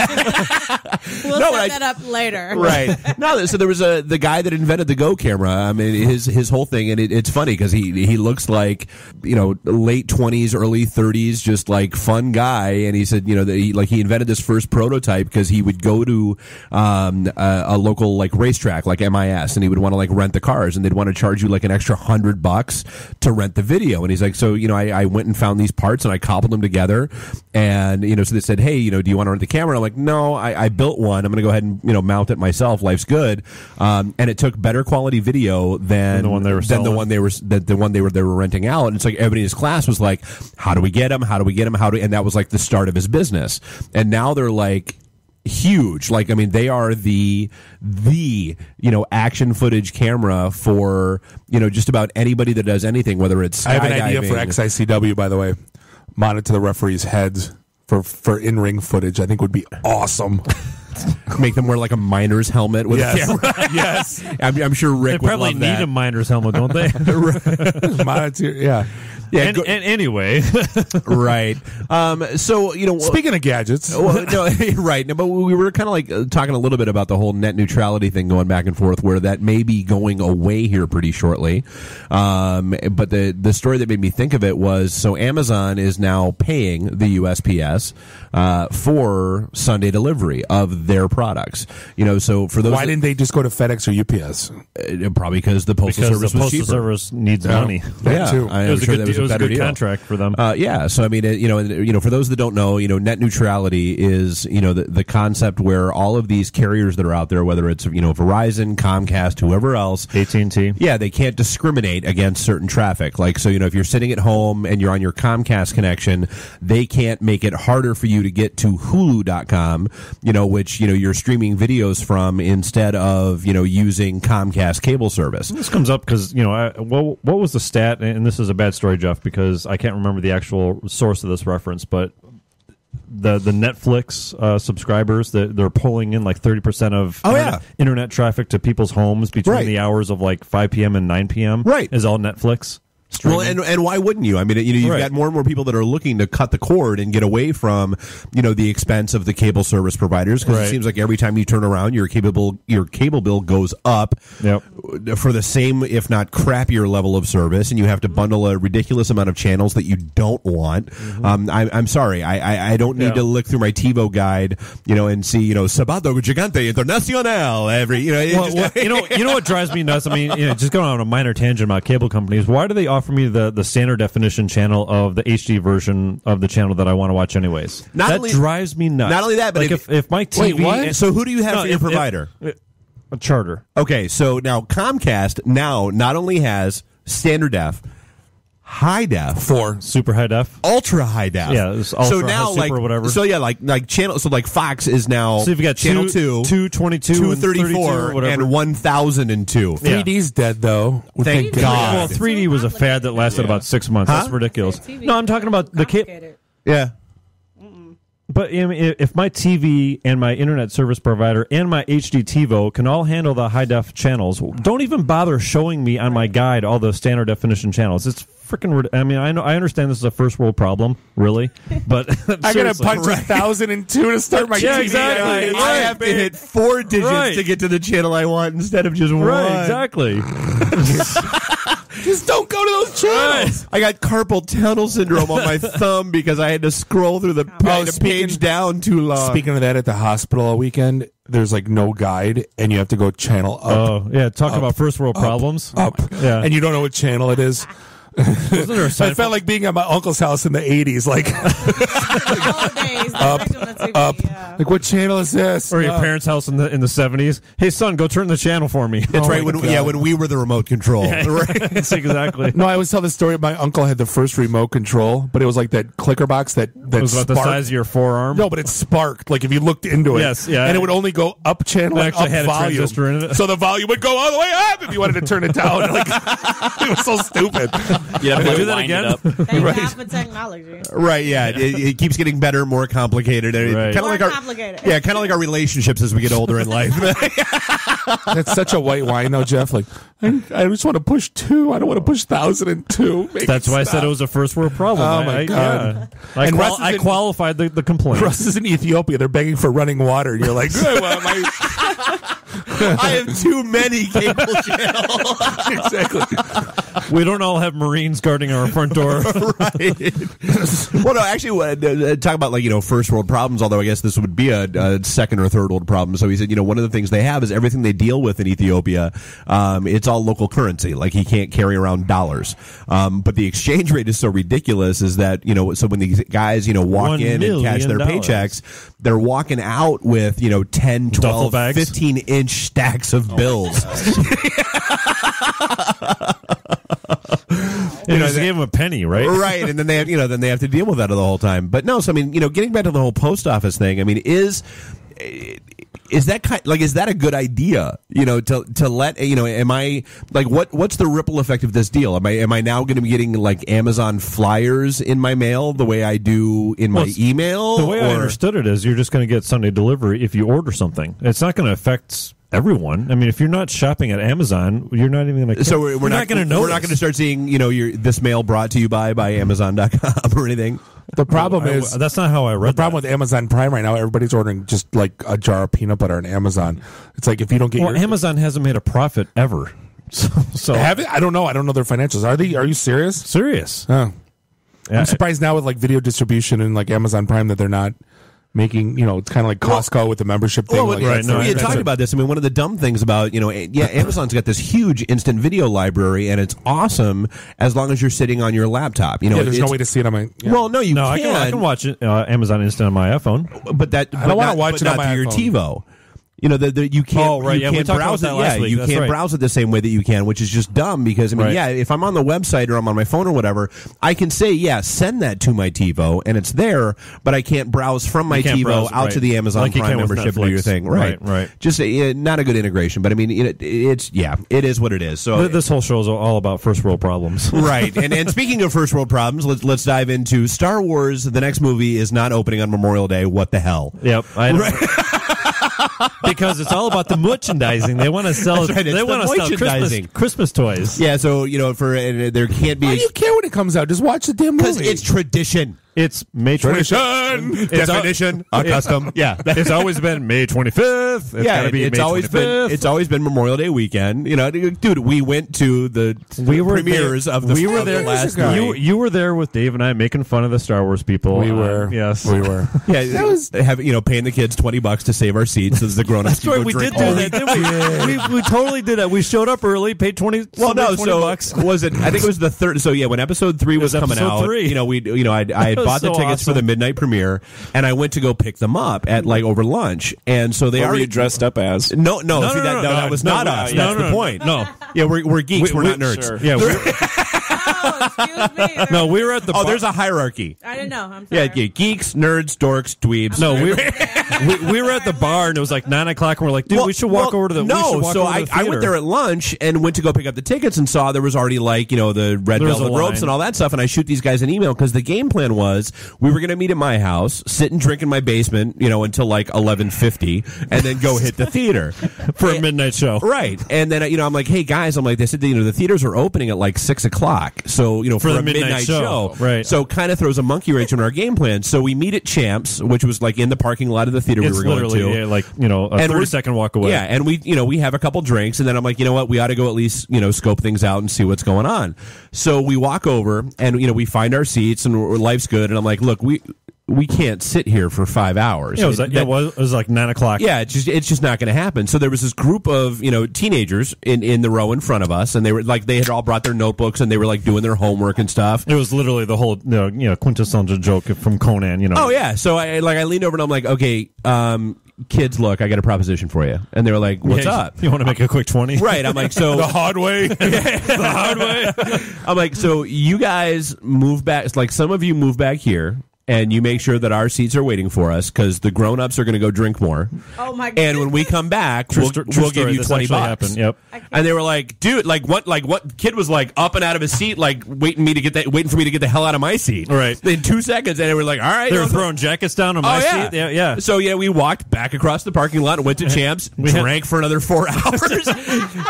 We'll set that up later. Right. No, so there was the guy that invented the Go camera. I mean, his whole thing, and it's funny because he looks like, late 20s, early 30s, just like fun guy, and he said, that he invented this first prototype because he would go to a local like racetrack like MIS, and he would want to like rent the cars, and they'd want to charge you like an extra $100 to rent the video. And he's like, so I went and found these parts and I cobbled them together, and so they said, hey, do you want to rent the camera? I'm like, no, I built one. I'm going to go ahead and mount it myself. Life's good. And it took better quality video than the one they were renting out. And it's like everybody in his class was like, how do we get him? And that was like the start of his business. And now they're like huge. Like, I mean, they are the action footage camera for, just about anybody that does anything, whether it's skydiving. I have an idea for XICW, by the way. Mount it to the referees' heads for in-ring footage. I think would be awesome. Make them wear like a miner's helmet with a camera. Yes. I'm sure Rick They would probably love that. need a miner's helmet, don't they? Yeah. Yeah, and anyway, right. So speaking of gadgets, right. But we were kind of like talking a little bit about the whole net neutrality thing going back and forth, where that may be going away here pretty shortly. But the story that made me think of it was, so Amazon is now paying the USPS for Sunday delivery of their products. So for those, why didn't they just go to FedEx or UPS? Probably because the postal service was cheaper. Service needs money. That too. I'm sure that was a good contract for them. So I mean, for those that don't know, net neutrality is the concept where all of these carriers that are out there, whether it's Verizon, Comcast, whoever else, AT&T, they can't discriminate against certain traffic. Like, so if you're sitting at home and you're on your Comcast connection, they can't make it harder for you to get to Hulu.com, which you're streaming videos from, instead of using Comcast cable service. This comes up because what was the stat? And this is a bad story, Jeff, because I can't remember the actual source of this reference, but the Netflix subscribers, that they're pulling in like 30% of internet traffic to people's homes between the hours of like 5 p.m. and 9 p.m. is all Netflix. Streaming. Well, and why wouldn't you? I mean, you've got more and more people that are looking to cut the cord and get away from, the expense of the cable service providers, because it seems like every time you turn around, your cable bill goes up for the same, if not crappier level of service, and you have to bundle a ridiculous amount of channels that you don't want. Mm-hmm. I'm sorry, I don't need to look through my TiVo guide, and see, Sábado Gigante Internacional every, you know what drives me nuts? I mean, just going on a minor tangent about cable companies, why do they offer me the standard definition channel of the HD version of the channel that I want to watch anyways? That drives me nuts. Not only that, but like if my TV... Wait, what? So who do you have for your provider? A Charter. Okay, so now Comcast now not only has standard def, high def, super high def, ultra high def. Yeah, it's ultra, so now super, like whatever. So yeah, like channel. So like Fox is now. So you've got channel 222, 234, and 1002. 3D's dead though. Thank God. Well, 3D was a fad that lasted about 6 months. That's ridiculous. No, I'm talking about the cable. Yeah. But if my TV and my internet service provider and my HD TiVo can all handle the high def channels, don't even bother showing me on my guide all the standard definition channels. It's freaking. I mean, I understand this is a first world problem, really, but I gotta punch 1002 to start my TV. Exactly. I have to hit 4 digits to get to the channel I want instead of just one. Right, exactly. Just don't go to those channels. I got carpal tunnel syndrome on my thumb because I had to scroll through the page down too long. Speaking of that, at the hospital all weekend, there's like no guide, and you have to go channel up. Oh, yeah. Talk about first world problems. Up. Yeah. And you don't know what channel it is. Wasn't there a I felt like being at my uncle's house in the 80s, like up. Like, what channel is this? Or your parents' house in the 70s. Hey, son, go turn the channel for me. That's right. When we were the remote control. Right. Exactly. No, I always tell the story. My uncle had the first remote control, but it was like that clicker box that it was about the size of your forearm. No, but it sparked. Like if you looked into it, yes, yeah, and it would only go up channel, it actually up had volume. A transistor in it. So the volume would go all the way up if you wanted to turn it down. Like, it was so stupid. Yeah, can we do that again? Thank God for technology. Right, yeah. It keeps getting better, more complicated. Right. Kind of like complicated. kind of like our relationships as we get older in life. That's such a white wine, though, Jeff. Like, I just want to push 2. I don't want to push 1002. That's why I said it was a first world problem. Oh, my God. Yeah. I qualified the complaint. Russ is in Ethiopia. They're begging for running water. And you're like, I have too many cable channels. Exactly. We don't all have Marines guarding our front door. Right. Well, no, actually, talk about first world problems, although I guess this would be a second or third world problem. So he said, one of the things they have is everything they deal with in Ethiopia, it's all local currency. Like he can't carry around dollars. But the exchange rate is so ridiculous is that, so when these guys, walk in and cash their paychecks, they're walking out with, 10, 12, 15-inch stacks of bills. You just gave them a penny, right? Right, and then they have to deal with that the whole time. But no, so getting back to the whole post office thing, is that a good idea? To let am I what's the ripple effect of this deal? Am I now going to be getting Amazon flyers in my mail the way I do in my email? The way I understood it is you're just going to get Sunday delivery if you order something. It's not going to affect everyone. If you're not shopping at Amazon, you're not even going to. So we're not going to know. We're not going to start seeing this mail brought to you by Amazon.com or anything. The problem is that's not how I read. The problem with Amazon Prime right now, everybody's ordering just a jar of peanut butter on Amazon. It's like if you don't get Amazon hasn't made a profit ever. So have it? I don't know. I don't know their financials. Are you serious? Serious. Oh. Yeah, I'm surprised now with video distribution and Amazon Prime that they're not making, it's kind of like Costco with the membership thing. We had talked about this. One of the dumb things about, Amazon's got this huge instant video library, and it's awesome as long as you're sitting on your laptop. There's no way to see it on my. Yeah. Well, no, you can. I can watch it, Amazon Instant on my iPhone, but I don't want to watch it on my your TiVo. You can't. Oh, right. You can't browse it. Yeah, you can't browse it the same way that you can, which is just dumb. Because if I'm on the website or I'm on my phone or whatever, I can say, send that to my TiVo, and it's there. But I can't browse from my TiVo out to the Amazon Prime membership and do your thing. Right. Just not a good integration. But it is what it is. So this whole show is all about first world problems. Right. And speaking of first world problems, let's dive into Star Wars. The next movie is not opening on Memorial Day. What the hell? Yep. Because it's all about the merchandising. They want to sell. Right, they want to sell Christmas toys. Yeah, so there can't be. Why do you care when it comes out? Just watch the damn movie. Because it's tradition. It's May 25th. Definition. Custom. Yeah, it's always been May 25th. It's always been Memorial Day weekend. Dude, we went to the premieres of the. We were there last night. You were there with Dave and I making fun of the Star Wars people. We were. Yes, we were. Yeah, that was paying the kids $20 to save our seats as the grown-ups. That's right. We did do that, didn't we? We totally did that. We showed up early, paid $20. Well, no. So $20. Was it? I think it was the third. So when episode 3 was coming out, I bought the tickets for the midnight premiere, and I went to go pick them up at over lunch, and so they already dressed up as. No, that was not us. That's the point. No, yeah, we're geeks. We're not nerds. Sure. Yeah. Excuse me. No, we were at the. there's a hierarchy. I didn't know. I'm sorry. Yeah, geeks, nerds, dorks, dweebs. No, we were at the bar, and it was 9 o'clock, and we're like, dude, we should walk over to the. I went there at lunch and went to go pick up the tickets and saw there was already the red velvet ropes and all that stuff, and I shoot these guys an email because the game plan was we were going to meet at my house, sit and drink in my basement, until 11:50, and then go hit the theater for a midnight show. Right, and then I'm like, hey guys, they said the theaters are opening at 6 o'clock, so for a midnight show. Right. So kind of throws a monkey wrench in our game plan. So we meet at Champs, which was in the parking lot of the theater we were going to. Yeah, a 30-second walk away. Yeah, and we have a couple drinks, and then I'm like, you know what, we ought to go at least scope things out and see what's going on. So we walk over, and we find our seats, and life's good. And I'm like, look, we can't sit here for 5 hours. Yeah, it was 9 o'clock. Yeah, it's just not going to happen. So there was this group of teenagers in the row in front of us, and they were they had all brought their notebooks, and they were doing their homework and stuff. It was literally the whole quintessential joke from Conan. Oh yeah, so I leaned over and I'm like, okay, kids, look, I got a proposition for you. And they were like, what's up? You want to make a quick 20? Right. I'm like, so the hard way. The hard way. I'm like, so you guys move back. It's some of you move back here. And you make sure that our seats are waiting for us because the grown-ups are going to go drink more. Oh my god! And when we come back, we'll give you $20. Yep. And they were like, "Dude, what?" Kid was up and out of his seat, waiting for me to get the hell out of my seat. Right. In 2 seconds, and they were like, "All right." They were throwing jackets down on my seat. Yeah. So we walked back across the parking lot and went to Champs, drank for another 4 hours,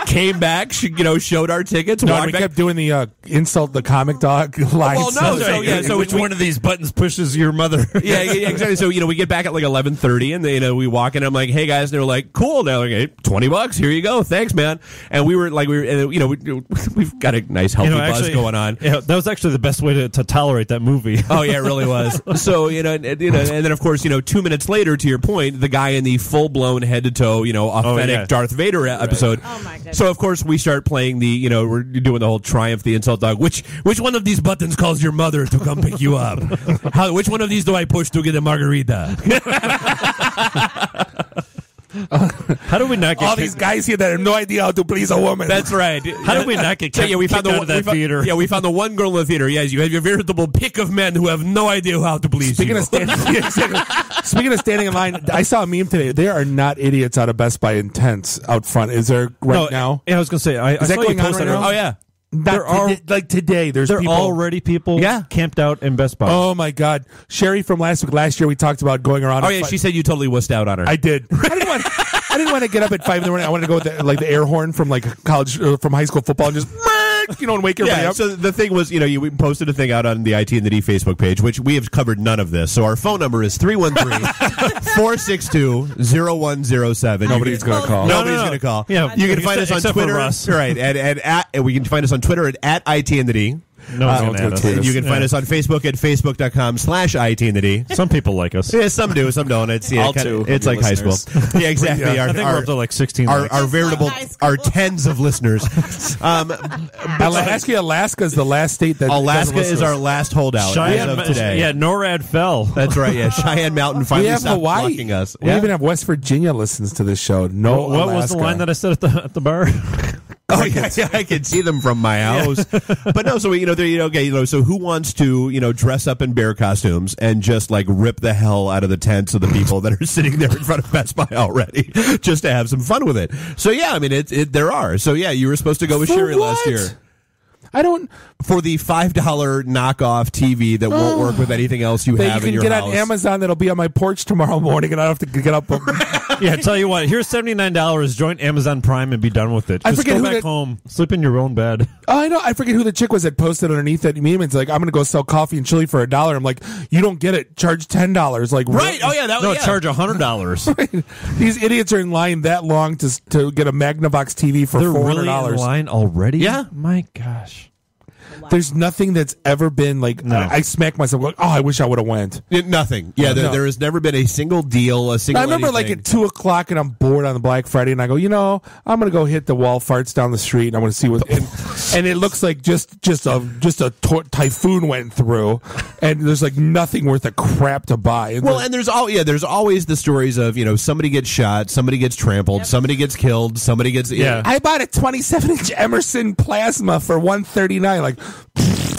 came back, showed our tickets. No, we kept doing the insult the comic dog line. Well, no. So which one of these buttons pushes pushes your mother. yeah, exactly. So we get back at like 11:30, and we walk in. I'm like, hey guys, and they're like, cool. Now like, hey, $20, here you go, thanks, man. And we've got a nice healthy buzz going on. Yeah, that was actually the best way to tolerate that movie. Oh yeah, it really was. So and then of course 2 minutes later, to your point, the guy in the full blown head to toe authentic Darth Vader episode. Oh my goodness. So of course we start playing we're doing the whole Triumph the Insult Dog. Which one of these buttons calls your mother to come pick you up? Which one of these do I push to get a margarita? How do we not get all these guys here that have no idea how to please a woman? That's right. How did we not get kicked out of that theater? Yeah, we found the one girl in the theater. Yes, you have your veritable pick of men who have no idea how to please Speaking you. of standing in line, I saw a meme today. There are not idiots out of Best Buy in tents out front. Is there now? Yeah, I was going to say. Is that going on right now? Oh yeah. Today. There's there people already people camped out in Best Buy. Oh my God, Sherry from last year we talked about going around. Oh yeah, she said you totally wussed out on her. I did. I didn't want to get up at 5 in the morning. I wanted to go with the air horn from college from high school football and just and wake everybody up. So the thing was, we posted a thing out on the IT and the D Facebook page, which we have covered none of this. So our phone number is 313-462-0107. Nobody's going to call. Nobody's going to call. Yeah, you can find us on Twitter. Right, and we can find us on Twitter at IT and the D. No one's going to You can find us on Facebook at facebook.com/IT and the D. Some people like us. Yeah, some do, some don't. It's it's like high school. Yeah, exactly. I think we're up to like 16. Our veritable, our tens of listeners. Alaska is the last state that Alaska is our last holdout as of today. Yeah, NORAD fell. That's right. Yeah, Cheyenne Mountain finally we have stopped Hawaii. blocking us. We even have West Virginia listens to this show. No, what Alaska. was the line that I said at the bar? Oh yeah, I can see them from my house. But no, so so who wants to dress up in bear costumes and just like rip the hell out of the tents of the people that are sitting there in front of Best Buy already, just to have some fun with it? So yeah, I mean there are. So yeah, you were supposed to go with Sherry last year. I don't for the $5 knockoff TV that won't work with anything else you have in your house. You can get on Amazon. That'll be on my porch tomorrow morning, and I don't have to get up. Yeah, tell you what. Here's $79. Join Amazon Prime and be done with it. Just go back home, sleep in your own bed. Oh, I know. I forget who the chick was that posted underneath that meme. It's like, I'm going to go sell coffee and chili for $1. I'm like, you don't get it. Charge $10. Like, right? Oh yeah, charge $100. Right. These idiots are in line that long to get a Magnavox TV for $400. Really in line already? Yeah. My gosh. There's nothing that's ever been like. No. I smack myself going, oh, I wish I would have went. Nothing. Yeah, there has never been a single deal. I remember like at 2:00 and I'm bored on the Black Friday, and I go, I'm going to go hit the wall farts down the street, and I'm going to see what. And it looks like just a typhoon went through, and there's like nothing worth a crap to buy. Well, and there's always the stories of somebody gets shot, somebody gets trampled, somebody gets killed, somebody gets. Yeah. I bought a 27-inch Emerson plasma for $139.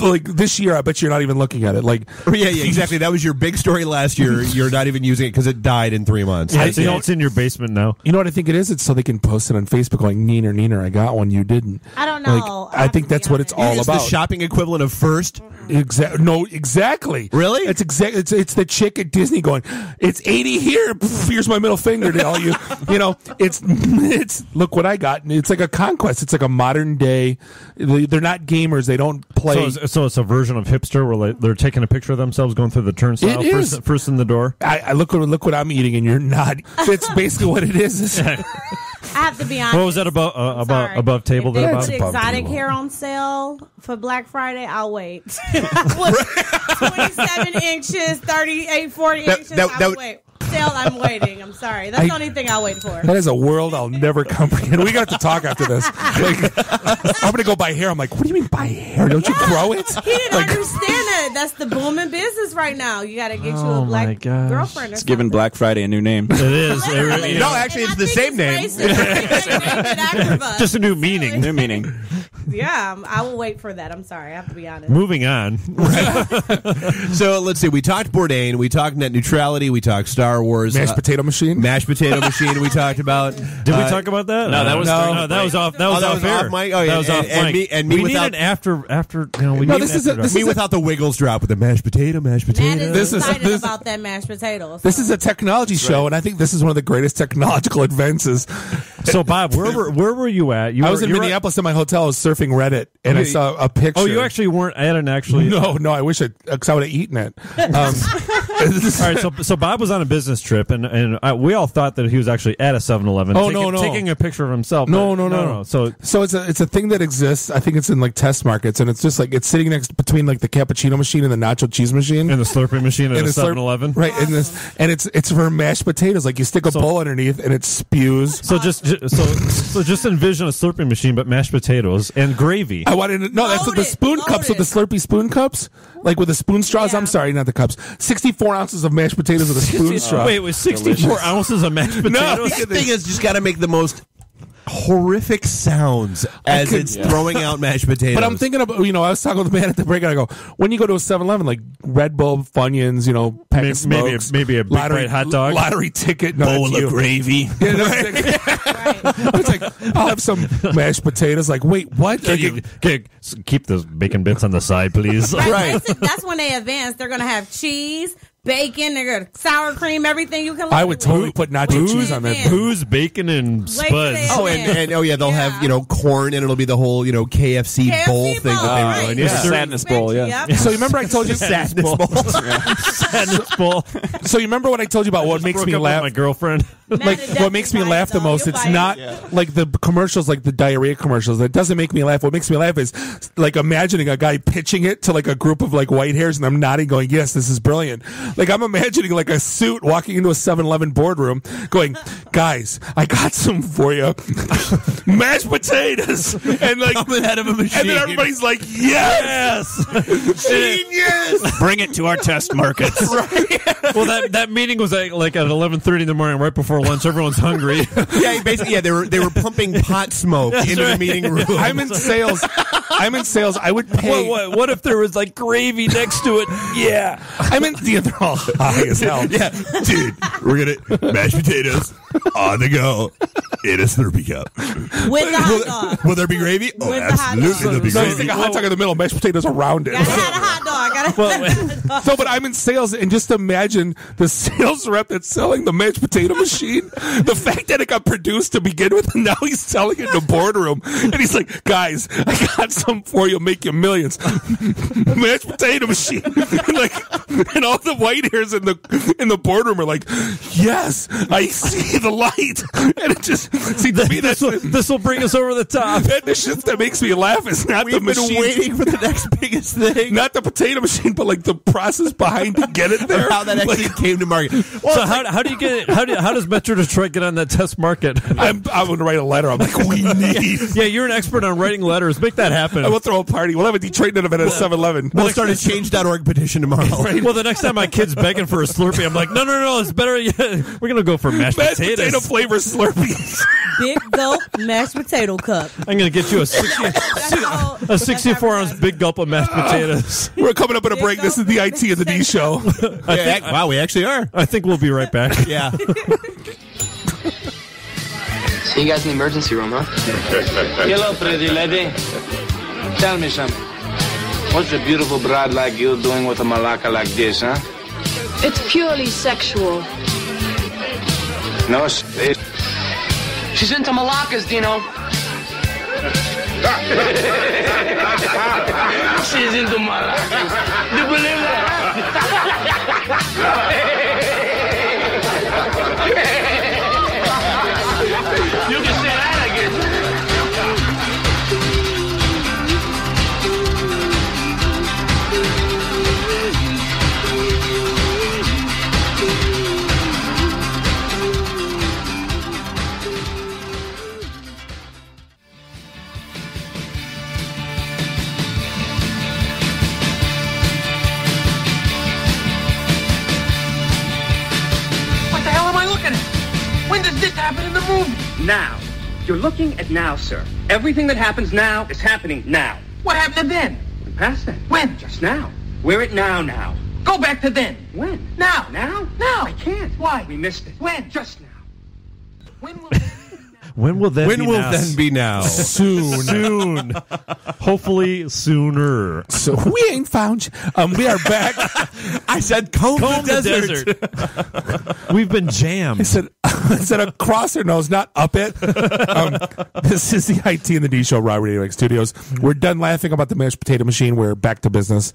Like this year, I bet you're not even looking at it. Like, yeah, exactly. That was your big story last year. You're not even using it because it died in 3 months. Yeah, it's in your basement now. You know what I think it is? It's so they can post it on Facebook going, Neener, I got one, you didn't. I don't know. I think that's what it's all about. The shopping equivalent of First. Exactly. Really? It's it's the chick at Disney going, it's 80 here. Here's my middle finger to all you. It's look what I got. It's like a conquest. It's like a modern day. They're not gamers. They don't play. So it's a version of hipster where they're taking a picture of themselves going through the turnstile first in the door. I look what I'm eating, and you're not. It's basically what it is. I have to be honest. What was that above table? If they put exotic hair on sale for Black Friday, I'll wait. 27 inches, 38, 40 inches. I'll wait. Sale, I'm waiting. I'm sorry. That's the only thing I'll wait for. That is a world I'll never comprehend. We got to talk after this. I'm going to go buy hair. I'm like, what do you mean buy hair? Don't you grow it? He didn't understand that. That's the booming business right now. You got to get you a black girlfriend or It's giving Black Friday a new name. It is. No, actually, it's the same name. Just a new meaning. New meaning. Yeah, I will wait for that. I'm sorry. I have to be honest. Moving on. So let's see. We talked Bourdain. We talked net neutrality. We talked Star Wars. Mashed potato machine. Mashed potato machine. We talked about. Did we talk about that? No, that was off. That was off air. Mic. Oh yeah, that was off mic. And me we without need an after. We need this is me without the Wiggles drop with the mashed potato. Matt is excited about that mashed potato. So. This is a technology show, and I think this is one of the greatest technological advances. So, Bob, where were you at? I was in Minneapolis in my hotel. I was surfing Reddit, and I saw a picture. Oh, you actually weren't at an actually? No, I wish because I would have eaten it. All right, so Bob was on a business trip, and we all thought that he was actually at a 7-Eleven. Taking a picture of himself. No. So it's a thing that exists. I think it's in like test markets, and it's just like it's sitting next between like the cappuccino machine and the nacho cheese machine and the Slurpee machine at a 7-Eleven. Right, and it's for mashed potatoes. Like you stick a bowl underneath, and it spews. So just envision a Slurpee machine, but mashed potatoes and gravy. I wanted to that's what the spoon cups with the Slurpee spoon cups, like with the spoon straws. Yeah. I'm sorry, not the cups. 64 ounces of mashed potatoes with a spoon straw. Wait, it was 64 ounces of mashed potatoes? No, the thing is just got to make the most horrific sounds as it's throwing out mashed potatoes. But I'm thinking about, I was talking with the man at the break, and I go, when you go to a 7-Eleven, like Red Bull, Funyuns, pack of smokes, maybe a big bright hot dog, lottery ticket, bowl of gravy. Yeah, no, it's like, I'll have some mashed potatoes. Like, wait, what? Can you keep those bacon bits on the side, please? Right. That's when they advance. They're going to have cheese, bacon, they're going to sour cream, everything you can. I would totally put nacho cheese on that. Booze, bacon, and spuds. Oh, and they'll have corn, and it'll be the whole KFC bowl thing that they run. Sadness bowl, yeah. So you remember I told you sadness bowl. Sadness bowl. So you remember what I told you about what makes me laugh? My girlfriend. Like what makes me laugh the most, it's not like the commercials, like the diarrhea commercials. That doesn't make me laugh. What makes me laugh is like imagining a guy pitching it to like a group of like white hairs, and I'm nodding, going, "Yes, this is brilliant." Like I'm imagining like a suit walking into a 7-Eleven boardroom, going, "Guys, I got some for you, mashed potatoes," and like coming out of a machine, and then everybody's like, "Yes, genius! Bring it to our test markets." Right. Well, that meeting was like at 11:30 in the morning, right before lunch. Everyone's hungry. Basically, they were pumping pot smoke into the meeting room. I'm in sales. I would pay. What if there was like gravy next to it? Yeah. I'm in. They're all high as hell. Yeah, dude. We're gonna mashed potatoes on the go in a Slurpee cup with the hot dog. Will there be gravy? Oh, with absolutely. There'll be gravy. Stick a hot dog in the middle, mashed potatoes around it. I had a hot dog. So, but I'm in sales, and just imagine the sales rep that's selling the mashed potato machine. The fact that it got produced to begin with, and now he's selling it in the boardroom, and he's like, "Guys, I got some for you, make you millions." Mashed potato machine, and all the white hairs in the boardroom are like, "Yes, I see the light," and it just to me this will bring us over the top. And the shit that makes me laugh is not the machine. We've been waiting for the next biggest thing, not the potato machine, but like the process behind to get it there. How that actually came to market. Well, so how do you get it? How does Metro Detroit get on that test market? I'm going to write a letter. I'm like, we need. Yeah, you're an expert on writing letters. Make that happen. I will throw a party. We'll have a Detroit event at a 7-Eleven. We'll start a change.org petition tomorrow. Right. Well, the next time my kid's begging for a Slurpee, I'm like, no, it's better. We're going to go for mashed potatoes. Potato flavor Slurpee. Big gulp mashed potato cup. I'm going to get you a 64-ounce big gulp of mashed potatoes. We're coming up on a break. This is the IT and the D show. Wow, we actually are. I think we'll be right back. Yeah. See you guys in the emergency room, huh? Hello, pretty lady. Tell me something. What's a beautiful broad like you doing with a malacca like this, huh? It's purely sexual. No, she's into malaccas, Dino. She's into malacas. Do you believe that? You can say that again. What the hell am I looking at? When does this happen in the movie? Now. You're looking at now, sir. Everything that happens now is happening now. What happened to then? Past then. When? Just now. We're at now. Go back to then. When? Now. Now? Now. I can't. Why? We missed it. When? Just now. When will... When will that? When will then be now? Soon. Hopefully sooner. So we ain't found you. We are back. I said comb the desert. We've been jammed. I said across their nose, not up it. This is the IT and the D Show, Raw Radio X Studios. We're done laughing about the mashed potato machine. We're back to business.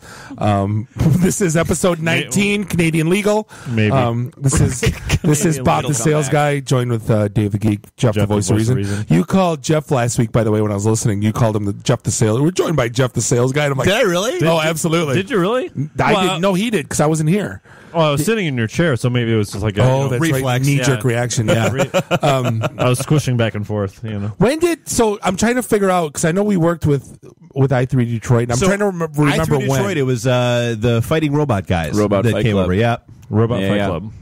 This is episode 19, Canadian Legal. Maybe. This is Bob the Sales Guy, joined with Dave the Geek, Jeff the Voice of Reason. You called Jeff last week, by the way, when I was listening. You called him Jeff the Sales. We're joined by Jeff the Sales Guy. And I'm like, did I really? Absolutely. Did you really? I didn't know he did because I wasn't here. Well, I was sitting in your chair, so maybe it was just like a that's reflex. Right. Knee-jerk reaction, yeah. I was squishing back and forth, So I'm trying to figure out, because I know we worked with i3 Detroit, and I'm trying to remember i3 when. Detroit, it was the Fighting Robot guys Robot that Fight came Club. over. Yeah. Robot Fight Club.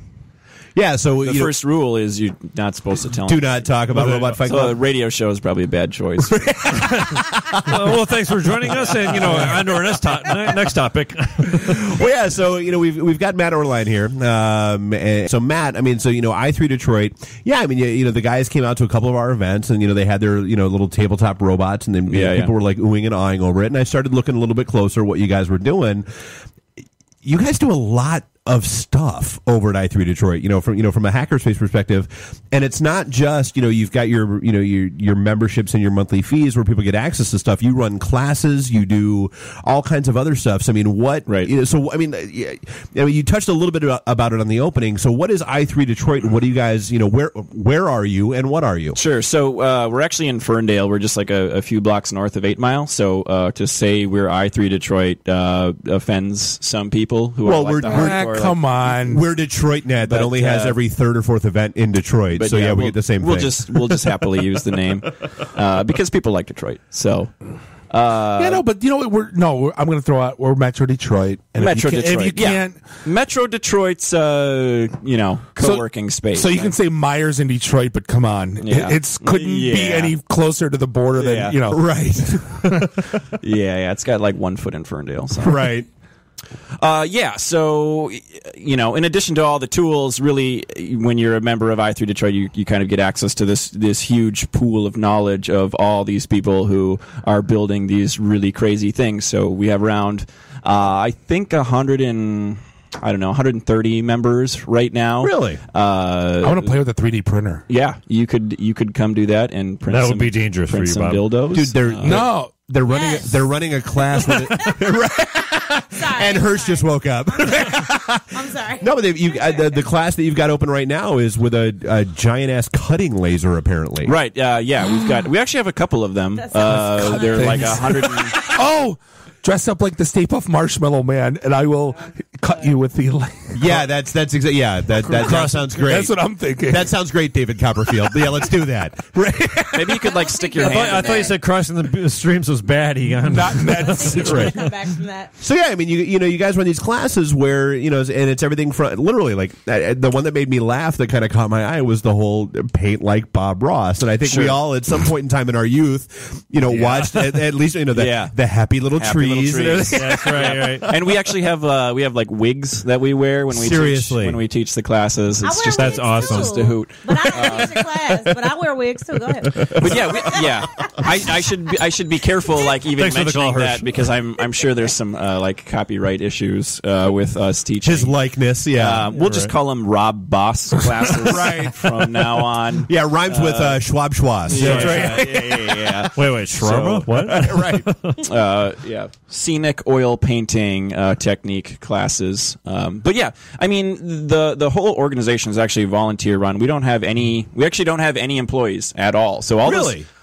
Yeah, so the first rule is you're not supposed to tell do them. not talk about Robot Fight So Club. a radio show is probably a bad choice. Well, thanks for joining us, and on to our next topic. Well, yeah, so we've got Matt Orline here. And so Matt, i3 Detroit. Yeah, the guys came out to a couple of our events, and they had their little tabletop robots, and then people were like oohing and awing over it. And I started looking a little bit closer at what you guys were doing. You guys do a lot of stuff over at i3 Detroit, from a hackerspace perspective, and it's not just you've got your memberships and your monthly fees where people get access to stuff. You run classes, you do all kinds of other stuff. So what? Right. You touched a little bit about it on the opening. So what is i3 Detroit, and what do you guys where are you and what are you? Sure. So we're actually in Ferndale. We're just like a few blocks north of 8 Mile. So to say we're i3 Detroit offends some people who are like the hardcore. Come on, we're Detroit Net that only has every third or fourth event in Detroit. So we get the same thing. We'll just happily use the name because people like Detroit. So but you know what? I'm going to throw out we're Metro Detroit. And Metro Detroit. If you can't, Metro Detroit's co-working space. So you can say Myers in Detroit, but come on, it couldn't be any closer to the border than right. It's got like 1 foot in Ferndale. So. Right. So, in addition to all the tools, really, when you're a member of i3 Detroit, you kind of get access to this huge pool of knowledge of all these people who are building these really crazy things. So we have around, I think 130 members right now. Really? I want to play with a 3D printer. Yeah, you could come do that and print. That would be dangerous for you, some Bob. dildos. Dude, they're running a class with it. And Hirsch just woke up. I'm sorry. No, but the class that you've got open right now is with a giant ass cutting laser, apparently. Right. We actually have a couple of them. They're like 100. Dress up like the Stay Puft Marshmallow Man, and I will cut you with the. Yeah, that's exactly. Yeah, that sounds great. That's what I'm thinking. That sounds great, David Copperfield. Yeah, let's do that. Maybe you could stick your hand. I thought you said crossing the streams was bad. Not in that situation. Come back from that. So yeah, you guys run these classes where and it's everything from literally the one that made me laugh that kind of caught my eye was the whole paint like Bob Ross, and I think we all at some point in time in our youth, watched at least the happy little trees. That's right. And we actually have like wigs that we wear when we teach the classes. It's just that's awesome. Just a hoot. But I don't teach a class, but I wear wigs too. Go ahead. But I should be careful even mentioning that because I'm sure there's some copyright issues with us teaching his likeness. Yeah, we'll just call them Rob Boss classes from now on. Yeah, rhymes with Schwab Schwas. Yeah, that's right. Yeah. Wait, Schwarma? What? Right. Scenic oil painting technique classes. But yeah, the whole organization is actually volunteer run. We actually don't have any employees at all. So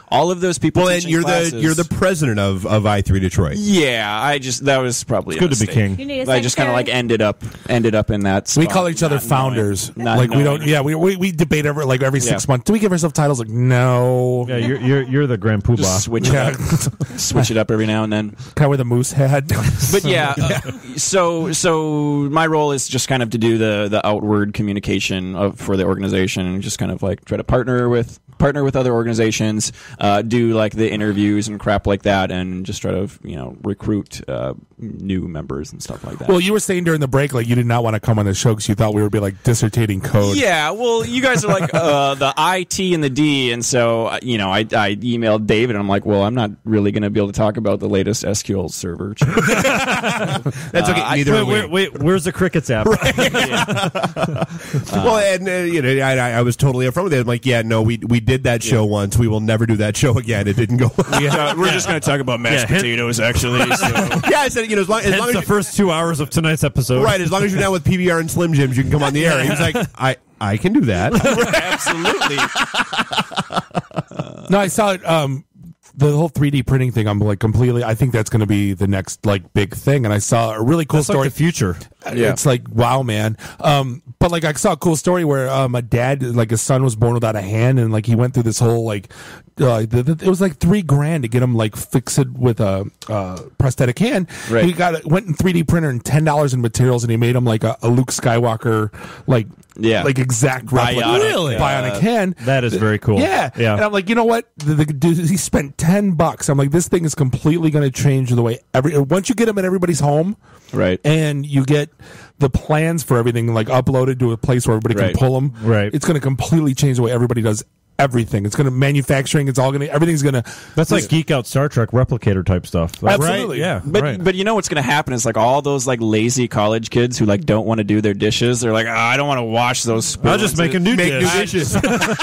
all of those people. Well, and you're the president of i3 Detroit. Yeah, that was probably good to be king. I just kind of ended up in that spot. We call each other founders. We don't. Yeah, we debate every 6 months. Do we give ourselves titles? No. Yeah, you're the grand poobah. Just switch it up every now and then. Kind of with a moose head. But so my role is just kind of to do the outward communication for the organization and just kind of try to partner with other organizations. do like the interviews and crap like that, and just try to recruit new members and stuff like that. Well, you were saying during the break like you did not want to come on the show because you thought we would be like dissertating code. Yeah, well, you guys are like the IT and the D, and so I emailed David, and I'm like, well, I'm not really going to be able to talk about the latest SQL Server. That's okay. Wait, where's the Crickets app? Right. Well, and I was totally upfront with it. I'm like, yeah, no, we did that show once. We will never do that show again. It didn't go. We're just going to talk about mashed potatoes, actually. So. Yeah, I said, as long as the first 2 hours of tonight's episode, right? As long as you're down with PBR and Slim Jims, you can come on the air. He was like, I can do that. Absolutely. No, I saw it. The whole 3D printing thing, I'm like completely. I think that's going to be the next like big thing. And I saw a really cool story. Like the future. It's like wow, man. But like I saw a cool story where a dad, like his son was born without a hand, and like he went through this whole like it was like $3,000 to get him like fixed with a prosthetic hand. Right. He went in 3D printer and $10 in materials, and he made him like a Luke Skywalker like exact replica bionic hand. That is very cool. Yeah. And I'm like, you know what? The dude, he spent $10. I'm like, this thing is completely going to change the way once you get them in everybody's home, right? And you get the plans for everything like uploaded to a place where everybody can pull them. Right. It's going to completely change the way everybody does everything. It's going to manufacturing. It's all going to. Everything's going to. That's like Geek Out Star Trek replicator type stuff. Absolutely. Right? Yeah. But you know what's going to happen is like all those like lazy college kids who like don't want to do their dishes. They're like, I don't want to wash those spoons. I'll just make new dishes.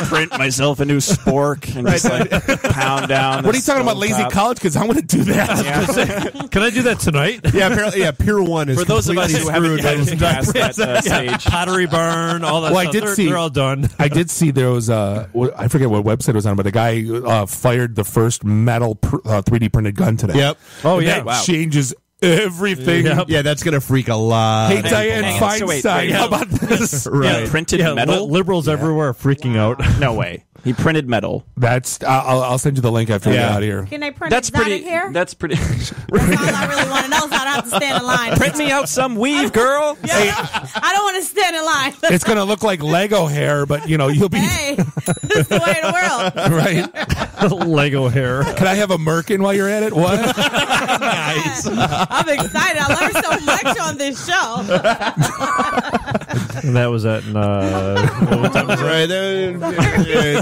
Print myself a new spork and just like pound down. What are you talking about, lazy college kids? I want to do that. Yeah. Can I do that tonight? Yeah, apparently. Yeah, Pier 1 is for those of us who haven't gotten past that stage. Pottery Barn, all that. Well, stuff. I did see. They're all done. I did see there was I forget what website it was on, but a guy fired the first metal 3D printed gun today. Yep. Oh and yeah. that changes everything. Yep. Yeah, that's going to freak a lot. Hey, Dianne Feinstein, how about this? Right. Printed metal? Liberals everywhere are freaking out. No way. He printed metal. That's. I'll send you the link after we get out of here. Can I print That's exotic pretty. hair? That's pretty. That's all I really want to know, so I don't have to stand in line. Print me out some weave, girl. Yeah, I don't want to stand in line. It's going to look like Lego hair, but you'll be. Hey, it's the way of the world. Right. Lego hair. Can I have a Merkin while you're at it? What? Nice. I'm excited. I learned so much on this show. And that was at what time was right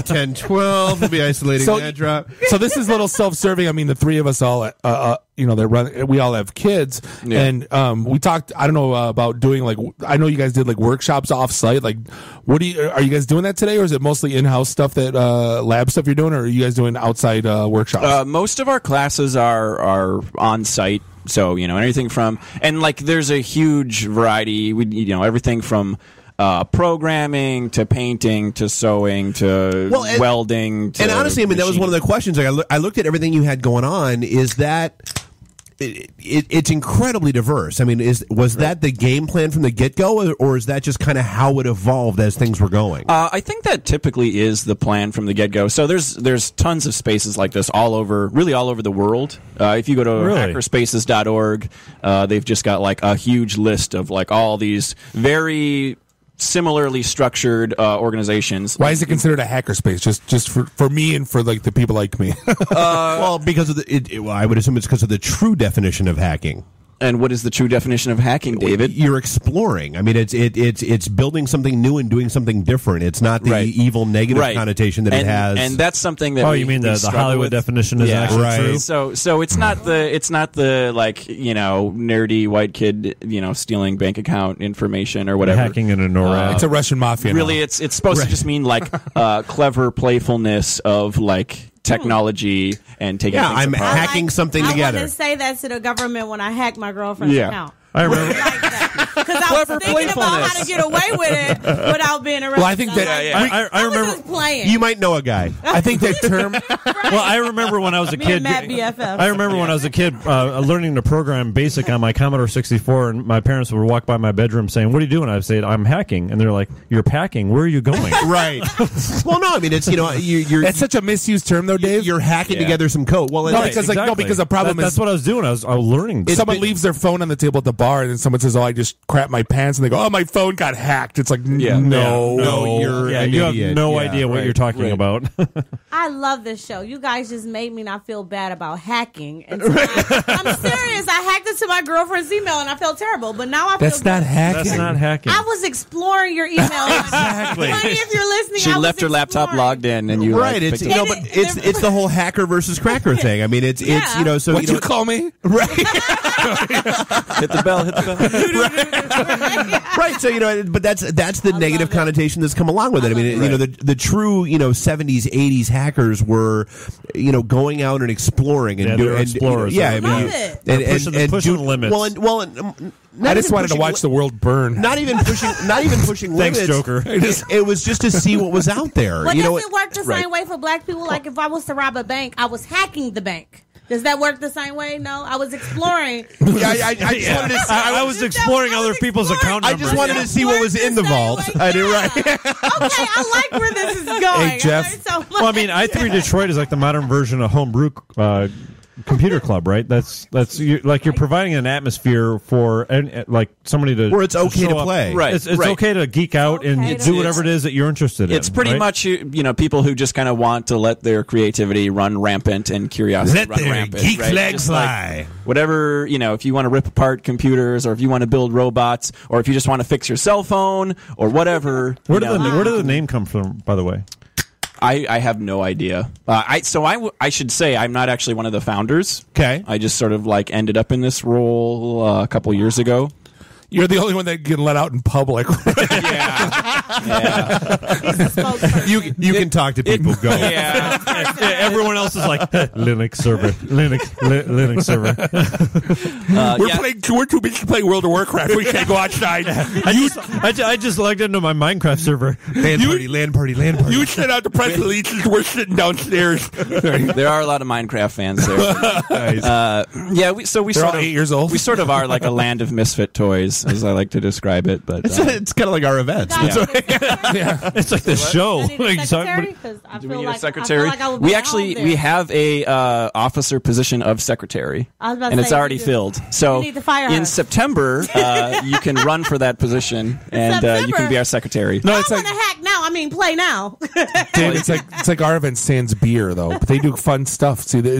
10, 12. We'll be isolating that drop. So this is a little self-serving. I mean, the three of us all, they're running. We all have kids, and we talked. I don't know about doing like. I know you guys did like workshops off-site. Like, are you guys doing that today, or is it mostly in-house stuff that lab stuff you're doing, or are you guys doing outside workshops? Most of our classes are on-site. So anything from there's a huge variety. Everything from programming to painting to sewing to welding. And honestly, I mean, that was one of the questions. I looked at everything you had going on. Is that it's incredibly diverse? I mean, was that the game plan from the get-go, or is that just kind of how it evolved as things were going? I think that typically is the plan from the get-go. So there's tons of spaces like this all over the world. If you go to hackerspaces.org, they've just got like a huge list of like all these very similarly structured organizations. Why is it considered a hackerspace? Just for me and for like the people like me. Well, because of I would assume it's because of the true definition of hacking. And what is the true definition of hacking, David? You're exploring. I mean, it's building something new and doing something different. It's not the evil negative connotation that it has. And that's something that you mean the Hollywood definition is actually true? So it's not the like nerdy white kid stealing bank account information or whatever. Hacking in a NORAD. It's a Russian mafia. Really, it's supposed to just mean like clever playfulness of like technology and taking things I'm apart. hacking something together. I want to say that to the government when I hack my girlfriend's account. I remember. Because I was thinking about how to get away with it without being arrested. Well, I think that I remember. Just playing. You might know a guy. I think that term. Well, I remember when I was a kid. I remember when I was a kid learning to program BASIC on my Commodore 64, and my parents would walk by my bedroom saying, "What are you doing?" I'd say, "I'm hacking," and they're like, "You're packing. Where are you going?" Right. Well, no, I mean it's you're. That's such a misused term, though, Dave. You're hacking together some code. Well, because the problem is that's what I was doing. I was learning. Someone leaves their phone on the table at the bar, and then someone says, "Oh, I just crap my pants, and they go, "Oh, my phone got hacked." It's like, no, you're an you have idiot. no idea what you're talking about. I love this show. You guys just made me not feel bad about hacking. And I'm serious. I hacked into my girlfriend's email, and I felt terrible. But now I feel That's not good. hacking. That's not hacking. I was exploring your email. Exactly. Honey, if you're listening, She I was left her laptop logged in, and you Right, it's picked it up. but it's the whole hacker versus cracker thing. I mean, it's so What'd you call me? right. hit the bell. Right, so but that's the negative connotation that's come along with it. I mean, the true 70s 80s hackers were going out and exploring and doing explorers. I mean, and pushing the limits. I just wanted to watch the world burn. Not even pushing Thanks, limits. Joker. It was just to see what was out there. But does it work the same way for black people? Like if I was to rob a bank, I was hacking the bank. Does that work the same way? No, I was exploring. I just wanted to see. I was exploring other people's account numbers. I just wanted to see what was in the vault. I did right. Okay, I like where this is going. Hey, Jeff. Well, I mean, i3 Detroit is like the modern version of Homebrew Computer Club, right? That's you're providing an atmosphere for like somebody to where it's okay to up. play. Right, It's okay to geek out and do whatever it is that you're interested in. It's pretty much people who just kind of want to let their creativity run rampant and curiosity run rampant. Geek right? flag Just fly. like whatever if you want to rip apart computers, or if you want to build robots, or if you just want to fix your cell phone or whatever. Where did the name come from, by the way? I have no idea. I should say I'm not actually one of the founders. Okay. I just sort of ended up in this role a couple years ago. You're the only one that can let out in public. You can talk to people. Go. Yeah. Everyone else is like Linux server, Linux server. We're too busy playing World of Warcraft. We can't go outside. I just logged into my Minecraft server. Land party. You sent out the press releases. We're sitting downstairs. There are a lot of Minecraft fans there. Nice. We They're all 8 years old. We sort of are like a land of misfit toys, as I like to describe it. But it's kind of like our events. It's like the show. Do we need a secretary? We have a officer position of secretary, and it's already filled. So in September, you can run for that position, and you can be our secretary. No, it's like hack now. I mean, play now. Dan, it's like our event sans beer though, but they do fun stuff. See, we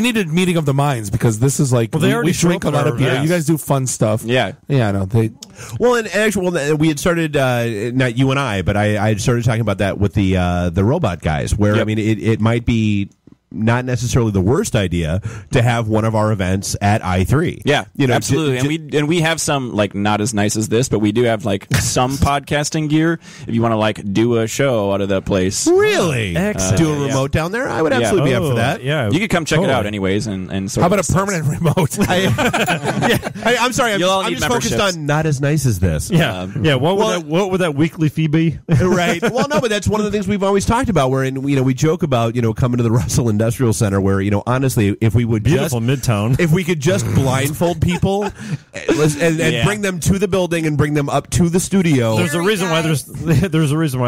need a meeting of the minds because this is like we drink a lot of beer. You guys do fun stuff. Yeah. No, they. Well, and actually, we had started not you and I, but I had started talking about that with the robot guys. Where I mean, it might be not necessarily the worst idea to have one of our events at i3. Yeah, absolutely. And we have some not as nice as this, but we do have some podcasting gear. If you want to do a show out of that place, really, do a remote down there, I would absolutely be up for that. Yeah, you could come check it out anyways. And how about a permanent remote? I'm sorry, I'm just focused on not as nice as this. What would that weekly fee be? Right. Well, no, but that's one of the things we've always talked about. Where we joke about coming to the Russell Industrial Center, where honestly, if we would beautiful Midtown, if we could just blindfold people and bring them to the building and bring them up to the studio. There's a reason why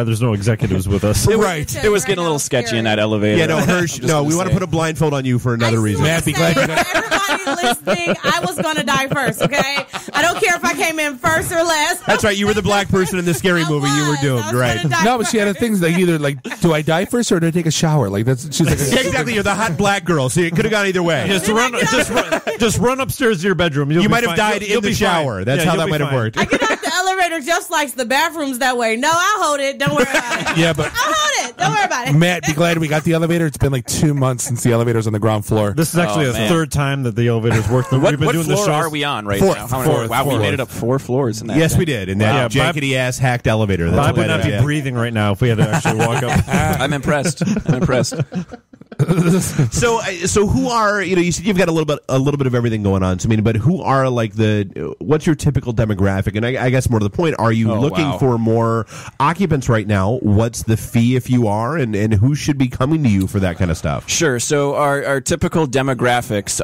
there's no executives with us. It was getting a little sketchy in that elevator. Yeah, no, Hirsch. No, we want to put a blindfold on you for another reason. Everybody listening, I was going to die first. Okay, I don't care if I came in first or last. That's right. You were the black person in the scary movie. You were doomed, right? No, but she had things either do I die first or do I take a shower? She's like exactly. You're the hot black girl, so it could have gone either way. Just run upstairs to your bedroom. You might have died in the shower. That's how that might have worked. I get off the elevator just like the bathrooms that way. No, I'll hold it. Don't worry about it. Yeah, but I'll hold it. Don't worry about it. Matt, be glad we got the elevator. It's been 2 months since the elevator's on the ground floor. This is actually the third time that the elevator's worked. What floor are we on right now? Wow, we made it up 4 floors in that. Yes, we did. In that jankety ass hacked elevator. Bob would not be breathing right now if we had to actually walk up. I'm impressed. So who are you said you've got a little bit of everything going on. So but who are what's your typical demographic? And I guess more to the point, are you looking for more occupants right now? What's the fee if you are, and who should be coming to you for that kind of stuff? Sure. So our typical demographics,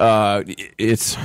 it's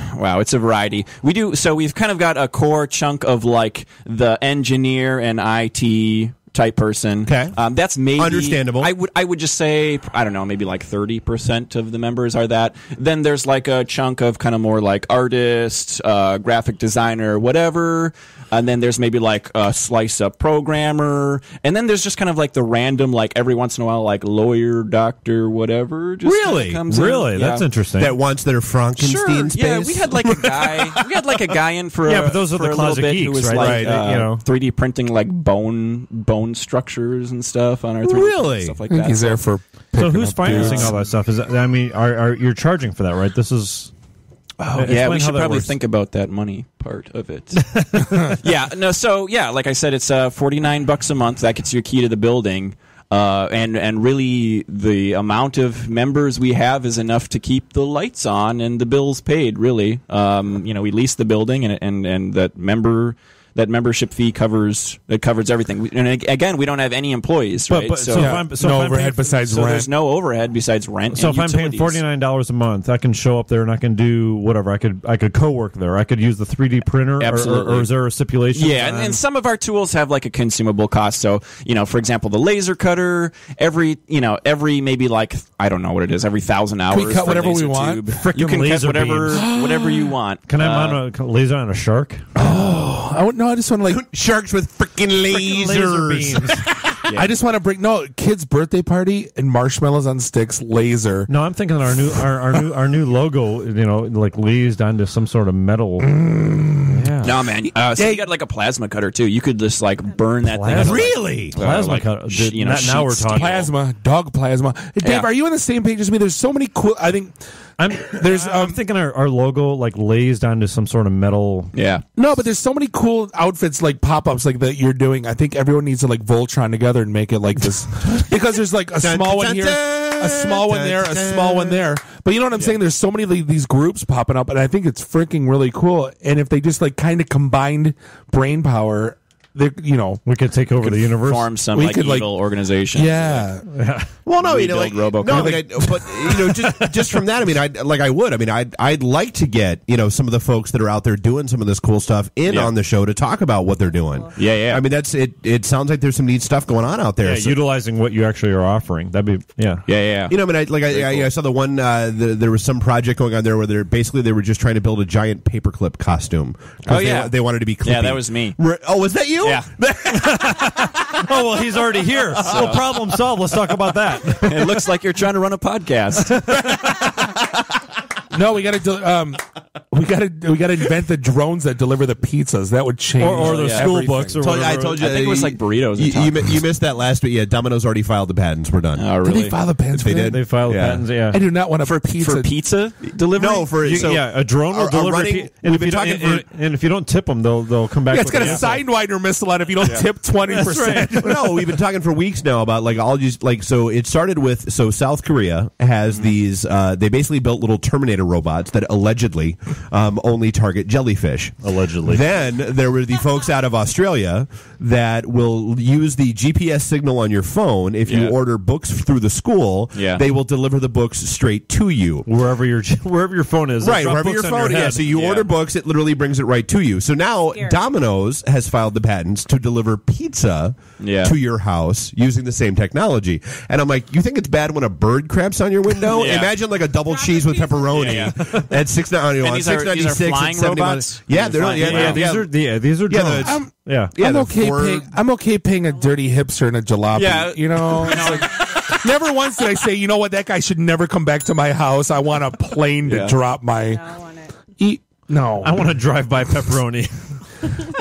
a variety. We've kind of got a core chunk of the engineer and IT type person. Okay. That's maybe understandable. I would just say, I don't know, maybe like 30% of the members are that. Then there's like a chunk of kind of more like artist, graphic designer, whatever. And then there's maybe like a slice up programmer. And then there's just kind of like the random, like every once in a while, like lawyer, doctor, whatever. Just really? Comes really? in. That's Yeah. interesting. That wants their Frankenstein space. Yeah, we had like a guy. We had like a guy in for Yeah, but those are for the a little closet bit who geeks, was right? like Right, you know. 3D printing like bone structures and stuff on our 3D Really? stuff like I think that. he's there for. So who's up financing dudes. all that stuff? Is that, I mean, are you're charging for that, right? This is. Yeah, we Explain how should that probably works. think about that money part of it. So like I said, it's $49 a month. That gets you a key to the building. And really, the amount of members we have is enough to keep the lights on and the bills paid. Really, we lease the building, and that membership fee covers everything. And again, we don't have any employees, right? No overhead besides rent. There's no overhead besides rent. So and if I'm paying utilities. $49 a month, I can show up there and I can do whatever. I could co-work there. I could use the 3D printer. Absolutely. Or is there a stipulation? Yeah, and some of our tools have like a consumable cost. So, for example, the laser cutter, every maybe like, I don't know what it is, every 1,000 hours. Can we cut for whatever laser we want? tube. Frickin' You can cut laser whatever you want. Can I mount a laser on a shark? I just want to like sharks with freaking lasers. Laser beams. I just want to bring kid's birthday party and marshmallows on sticks laser. No, I'm thinking our new logo, like lased onto some sort of metal. Yeah. No, man. So you got like a plasma cutter too. You could just like burn that thing. Really? Plasma cutter. Now we're talking. Plasma, dog plasma. Hey, Dave, are you on the same page as me? There's so many cool. I think I'm thinking our logo like lased onto some sort of metal. Yeah. No, but there's so many cool outfits like pop-ups like that you're doing. I think everyone needs to like Voltron together and make it like this because there's like a small one here, a small one there, a small one there. But you know what I'm saying? There's so many of these groups popping up, and I think it's freaking really cool. And if they just like kind of combined brain power. We could take over the universe. Form some evil organization. Yeah. Well, no, RoboCop. but just from that, I'd like to get some of the folks that are out there doing some of this cool stuff on the show to talk about what they're doing. Yeah. I mean, that's it. It sounds like there's some neat stuff going on out there. Yeah, utilizing what you actually are offering. That'd be Yeah. I saw the one. There was some project going on there where they were just trying to build a giant paperclip costume. Oh yeah, they wanted to be clippy. Yeah, that was me. Oh, was that you? Yeah. Oh, well, he's already here. Well, problem solved. Let's talk about that. It looks like you're trying to run a podcast. No, we got to invent the drones that deliver the pizzas. That would change. Or the school everything. books. Or whatever. I told you. I think it was like burritos. You missed that last week. Yeah, Domino's already filed the patents. We're done. Oh, really? Did they file the patents? They did. They filed the patents. Yeah. I do not want to for pizza delivery. No, a drone will deliver. And if you don't tip them, they'll come back. Yeah, it's got a Sidewinder missile on it if you don't tip 20%. No, we've been talking for weeks now about so it started with South Korea has these they basically built little Terminator robots that allegedly only target jellyfish. Allegedly. Then there were the folks out of Australia that will use the GPS signal on your phone. If you order books through the school, they will deliver the books straight to you. Wherever your phone is. Right, wherever your phone is. So you order books, it literally brings it right to you. So now Domino's has filed the patents to deliver pizza to your house using the same technology. And I'm like, you think it's bad when a bird craps on your window? Yeah. Imagine like a double cheese with pepperoni at $6.96 flying robots? Yeah, these are drones. I'm okay paying a dirty hipster in a jalopy. Yeah. Never once did I say, you know what, that guy should never come back to my house. I want a plane to drop my. I want it. Eat. No, I want to drive by pepperoni.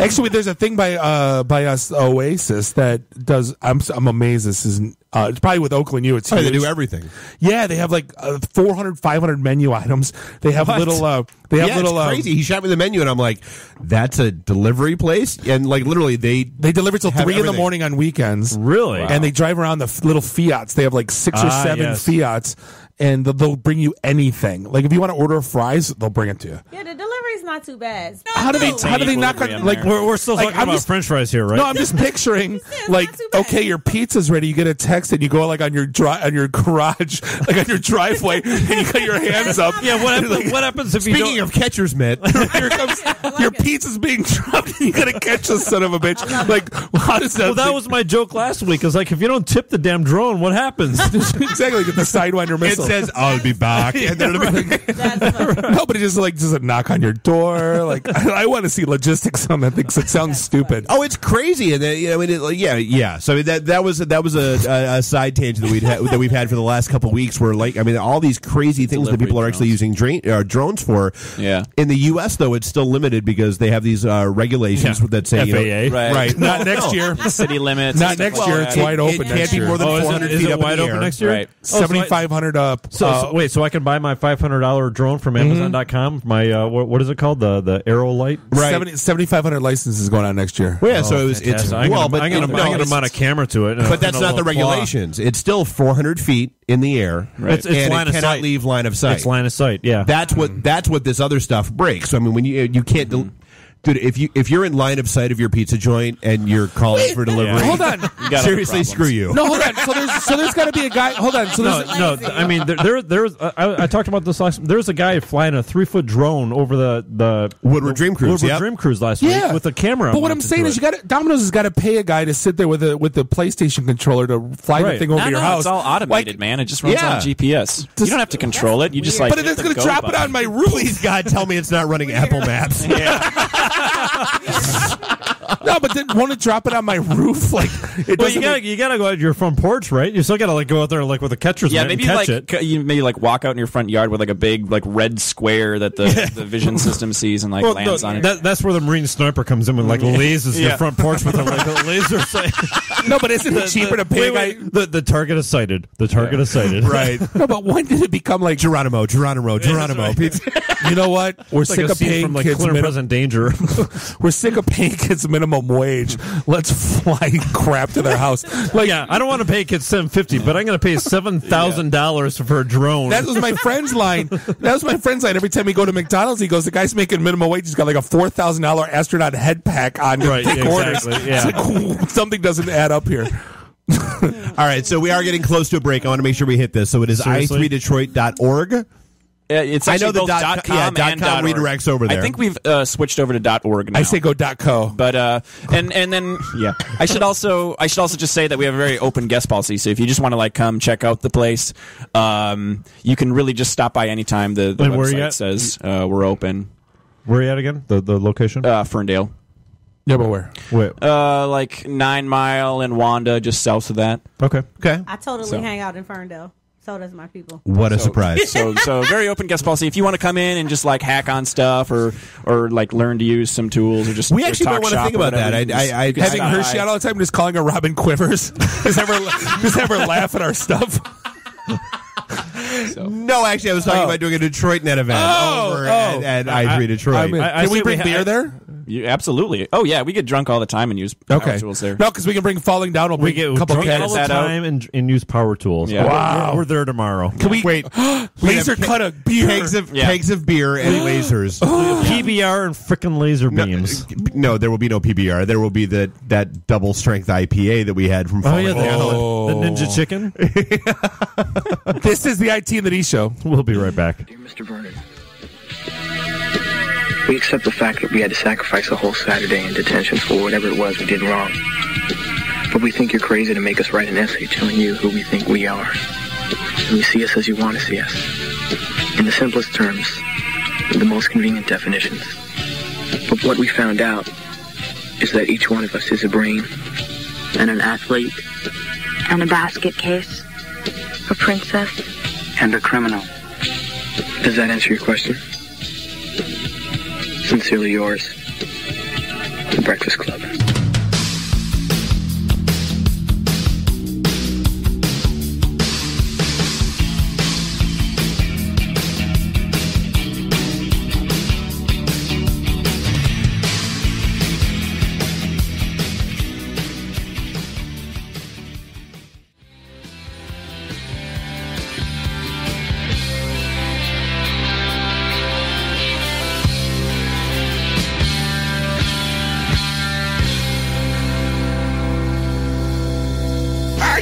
Actually, there's a thing by us Oasis that does. I'm amazed. This is it's probably with Oakland U. It's huge. They do everything. Yeah, they have like 400, 500 menu items. They have little. They have little. It's crazy. He shot me the menu, and I'm like, "That's a delivery place." And like literally, they deliver till 3 in the morning on weekends. Really? Wow. And they drive around the little Fiats. They have like 6 or 7 Fiats. And they'll bring you anything. Like if you want to order fries, they'll bring it to you. Yeah, the delivery Missouri's not too bad. How do they knock on, like, we're still like, talking I'm about just- French fries here, right? No, I'm just picturing like, okay, your pizza's ready. You get a text and you go like on your garage, like on your driveway, and you got your hands up. Yeah, what happens if you Speaking of catcher's mitt, here comes your pizza's being dropped, and you gotta catch the son of a bitch. Like, how does that? Well, that was my joke last week. It's like, if you don't tip the damn drone, what happens? Exactly, get the Sidewinder missile. it says, "I'll be back," and then it'll be Nobody just a knock on your door. Like, I want to see logistics on that thing. 'Cause it sounds stupid. Oh, it's crazy, and then, you know, I mean, yeah. So I mean, that was a side tangent that we've had for the last couple of weeks. Where, like, I mean, all these crazy things that people are actually using drones for. Yeah. In the U.S., though, it's still limited because they have these regulations that say FAA. Right. Not next year. City limits. Not next year. It's wide open. It can't be more than 400 feet up wide in the open air. next year. Right. 7,500 up. Wait, so I can buy my $500 drone from Amazon.com? My what is it called? The Arrow Light. Right. 7,500 licenses going on next year. Well, yeah, so it's I'm gonna mount a camera to it. But that's not the regulations. It's still 400 feet in the air, It's and line it of cannot sight. leave line of sight. It's line of sight. Yeah, That's what this other stuff breaks. So I mean, when you can't. Dude, if you're in line of sight of your pizza joint and you're calling for delivery, Hold on. seriously, screw you. No, hold on. So there's got to be a guy. Hold on. So no. I mean, there's. I talked about this last. There's a guy flying a 3-foot drone over the Woodward Dream Cruise. Woodward Dream Cruise last week with a camera. But what I'm saying is, Domino's has got to pay a guy to sit there with the PlayStation controller to fly the thing over your house. It's all automated, man. It just runs on GPS. You don't have to control it. You just But it's going to drop it on my roof. Please, God, tell me it's not running Apple Maps. No, but then won't it drop it on my roof? Like, it Well, doesn't. you gotta go out your front porch, right? You still gotta like go out there like with a catcher's mitt maybe and catch like it. you maybe like walk out in your front yard with like a big like red square that the vision system sees and like lands on it. That's where the Marine sniper comes in and like lasers your front porch with a laser sight. No, but isn't it cheaper to pay a guy? The target is sighted. The target is sighted. Right. No, but when did it become like Geronimo? You know what? We're It's sick like a of scene paying from like kids Clear and Present Danger. We're sick of paying kids minimum wage. Let's fly crap to their house. Like, yeah, I don't want to pay kids $750, but I'm going to pay $7,000 for a drone. that was my friend's line. Every time we go to McDonald's, he goes, "The guy's making minimum wage. He's got like a $4,000 astronaut head pack on to Right, take orders." exactly, yeah. It's like, something doesn't add up here. All right, so we are getting close to a break. I want to make sure we hit this. So it is Seriously? i3detroit.org. It's I know actually the both .com and .com .org. redirects over there. I think we've switched over to .org now. I say go .co. But and then I should also just say that we have a very open guest policy. So if you just want to like come check out the place, you can really just stop by anytime. The Wait, where are you website at? says we're open. Where are you at again? The location? Ferndale. Yeah, but where? Wait. Like 9 Mile and Wanda, just south of that. Okay. I totally hang out in Ferndale. So does my people. What a surprise. So very open guest policy. If you want to come in and just like hack on stuff or like learn to use some tools or just We actually might want to think about that. I Having Hershey out all the time, just calling her Robin Quivers. just have her laugh at our stuff. No, actually, I was talking about doing a Detroit Net event over at I3 Detroit. Can we bring beer there? Absolutely. Oh yeah, we get drunk all the time and use power tools there. No, because we can bring Falling Down. We'll bring a couple drunk all cans. the time and use power tools. Yeah. Wow. We're there tomorrow. Can we wait? laser cut a beer? Kegs of beer and lasers. PBR and frickin' laser beams. No, there will be no PBR. There will be that double strength IPA that we had from Falling Down. The Ninja Chicken. This is the IT and the D show. We'll be right back. Dear Mr. Vernon, we accept the fact that we had to sacrifice a whole Saturday in detention for whatever it was we did wrong. But we think you're crazy to make us write an essay telling you who we think we are. And you see us as you want to see us. In the simplest terms, with the most convenient definitions. But what we found out is that each one of us is a brain and an athlete And a basket case. A princess. and a criminal. Does that answer your question? Sincerely yours, The Breakfast Club.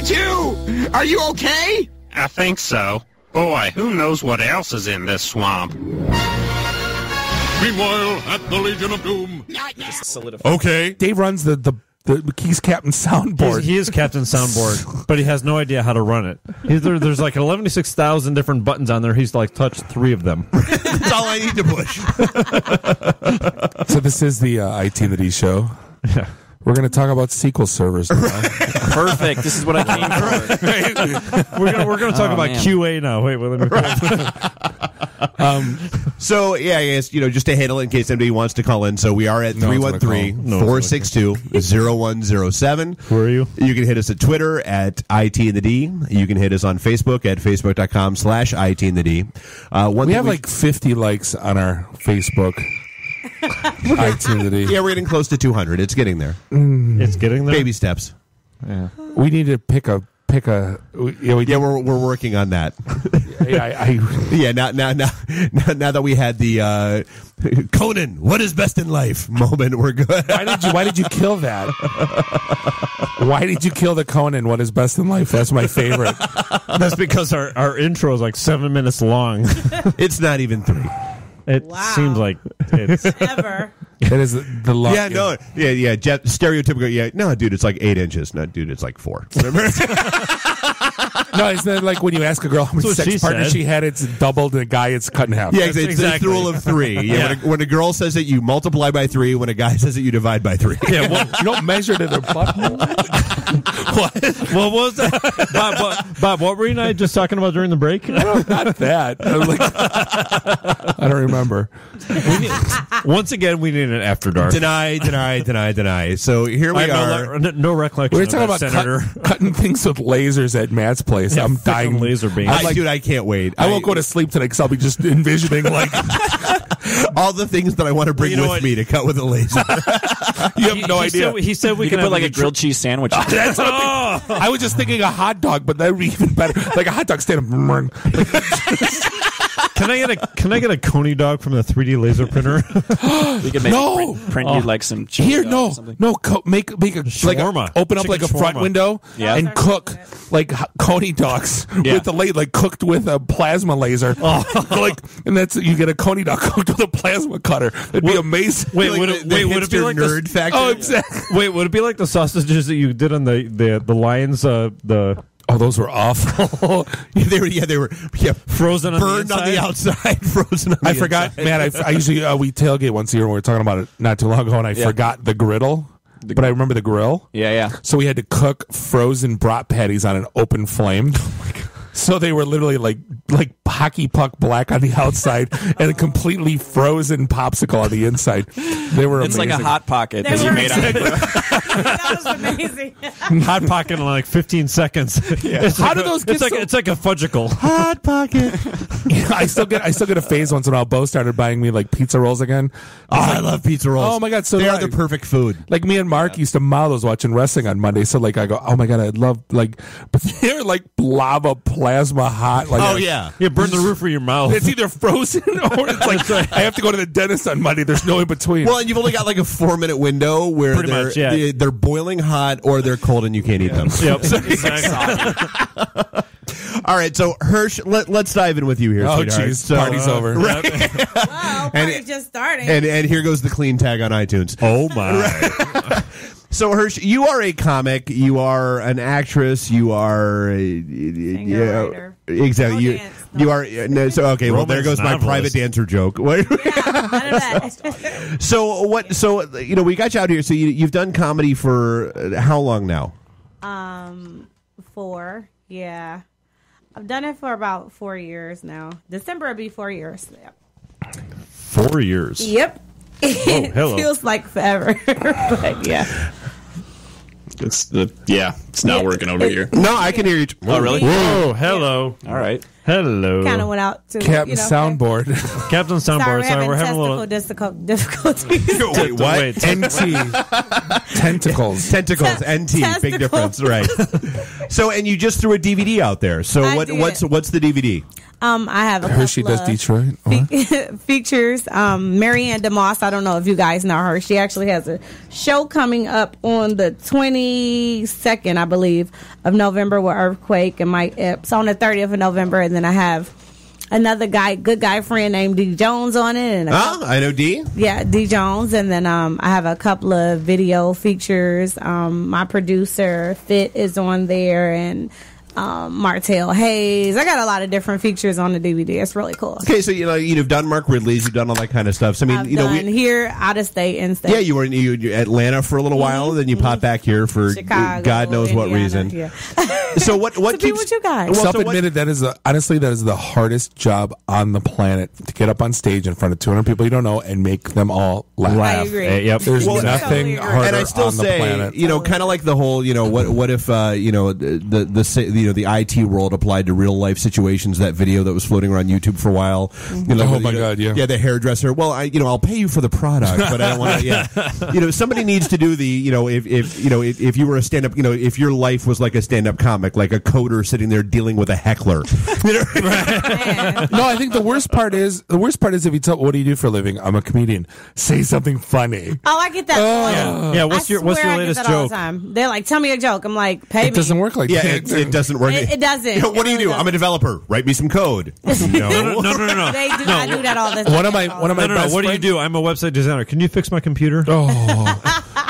R2! Are you okay? I think so. Boy, who knows what else is in this swamp? Meanwhile, at the Legion of Doom. Okay. Dave runs the he's Captain Soundboard. He is Captain Soundboard, but he has no idea how to run it. There's like 11,600 different buttons on there. He's like touched 3 of them. That's all I need to push. So this is the IT and the D show. Yeah. We're going to talk about SQL servers now. Perfect. This is what I came for. We're going to talk about man. QA now. Wait, let me. So, yeah, I guess, just to handle it in case anybody wants to call in. So we are at 313-462-0107. Who are you? You can hit us at Twitter at IT and the D. You can hit us on Facebook at facebook.com/IT and the D. We have like 50 likes on our Facebook. IT and the D. Yeah, we're getting close to 200. It's getting there. It's getting there? Baby steps. Yeah. We need to pick a. We're working on that. Now that we had the Conan, what is best in life moment, we're good. Why did you kill that? Why did you kill the Conan? What is best in life? That's my favorite. That's because our intro is like 7 minutes long. It's not even 3. It seems like it's ever. It is the long. Yeah, no, yeah. Stereotypical. Yeah, no, dude, it's like 8 inches. No, dude, it's like 4. No, it's not like when you ask a girl how many sex partners she had, it's doubled, and a guy, it's cut in half. Yeah, it's the rule of 3. Yeah, when a girl says it, you multiply by 3. When a guy says it, you divide by 3. Yeah, well, you don't measure to their butthole. What was that? Bob, what were you and I just talking about during the break? Not that. I don't remember. Once again, we need an after dark. Deny. So here we are. No recollection. We were talking about Senator cutting things with lasers at Matt's place. Yeah, I'm dying. Laser beam. Dude, I can't wait. I won't go to sleep tonight because I'll be just envisioning like all the things that I want to bring with me to cut with a laser. You have no idea. He said we You can could put have like a grilled cheese sandwich. That's what I was just thinking a hot dog, but that would be even better. Like a hot dog stand up. Can I get a Coney dog from the 3D laser printer? We could maybe print you like some cheese. Here, no, make a Shawarma. Open up like a front shawarma. window and cook like Coney dogs with the like cooked with a plasma laser. And that's you get a Coney dog cooked with a plasma cutter. It'd be amazing. Would it be like nerd factor? Oh, exactly. Wait, would it be like the sausages that you did on the Lions? Oh, those were awful. They were frozen, burned on the outside, frozen on the I forgot, inside. man. I usually we tailgate once a year. And we were talking about it not too long ago, and I forgot the griddle. But I remember the grill. Yeah. So we had to cook frozen brat patties on an open flame. Oh my God. So they were literally like hockey puck black on the outside and a completely frozen popsicle on the inside. They were It's amazing. like a Hot Pocket that you made out of That was amazing. Hot Pocket in like 15 seconds. Yeah. How do those get it's like a fudgicle. Hot Pocket. I still get a phase once in a while. Bo started buying me like pizza rolls again. I love pizza rolls. Oh my God, so they do are I. the perfect food. Like me and Mark used to mow those watching wrestling on Monday. So like I go, oh my God, I'd love but they're like lava plasma hot. Like burn the roof of your mouth. It's either frozen or it's like I have to go to the dentist on Monday. There's no in between. Well, and you've only got like a 4-minute window where they're boiling hot or they're cold and you can't eat them. Yep. All right, so Hirsch, let's dive in with you here. Oh, sweetheart. jeez, So, party's over. Right. Wow, party just starting. And here goes the clean tag on iTunes. Oh my. So Hirsch, you are a comic. You are an actress. You are Singer, exactly. You are so okay. Well, there goes my private dancer joke. So what? So we got you out here. So you've done comedy for how long now? 4. Yeah, I've done it for about 4 years now. December will be 4 years. Yep. 4 years. Yep. Oh, It hello. feels like forever, but yeah. It's not working over here. No, I can hear you. Oh, really? Whoa, hello. All right. Hello. Kind of went out to Captain Soundboard. Captain Soundboard. Sorry, We're having a little difficulties. Wait, what? Wait, NT. Tentacles. Tentacles. NT. Big difference, right? So, and you just threw a DVD out there. So, I what's did. the DVD? I have a Hershey couple does of Detroit. features. Marianne DeMoss, I don't know if you guys know her. She actually has a show coming up on the 22nd, I believe, of November with Earthquake and Mike Epps on the 30th of November. And then I have another good guy friend named D Jones on it. And I know D. Yeah, D Jones. And then I have a couple of video features. My producer, Fit, is on there, and Martell Hayes. I got a lot of different features on the DVD. It's really cool. Okay, so you've done Mark Ridley's, you've done all that kind of stuff. So I mean, I've done here, out of state, in state. Yeah, you were in Atlanta for a little while, and then you popped back here for Chicago, God knows what Indiana, reason. Yeah. So what to keeps be with you guys? Self-admitted, that is honestly that is the hardest job on the planet, to get up on stage in front of 200 people you don't know and make them all laugh. I agree. Yep. There's nothing harder and I still on the say, planet. kind of like the whole, what if the IT world applied to real life situations? That video that was floating around YouTube for a while. God, yeah. Yeah, the hairdresser. Well, I'll pay you for the product, but I don't want to. Yeah, somebody needs to do the. If you were a stand up, if your life was like a stand up comic, like a coder sitting there dealing with a heckler. No, I think the worst part is if you tell, what do you do for a living? I'm a comedian. Say something funny. Oh, I get that. Yeah. What's your latest all the joke? time. They're like, tell me a joke. I'm like, pay me. It doesn't work like that. It doesn't work. It doesn't. What do you do? I'm a developer. Write me some code. No. I do that all the time. One of my best What do you do? I'm a website designer. Can you fix my computer? Oh,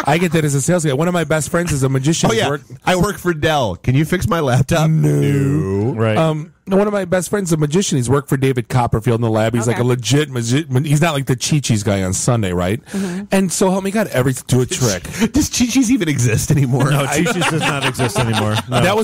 I get that as a sales guy. One of my best friends is a magician. Oh yeah, I work for Dell. Can you fix my laptop? No. Right. One of my best friends is a magician. He's worked for David Copperfield in the lab. He's like a legit magician. He's not like the Chi-Chi's guy on Sunday, right? Mm-hmm. And so help me God, do a trick. Does Chi-Chi's even exist anymore? No, Chi-Chi's does not exist anymore. No. That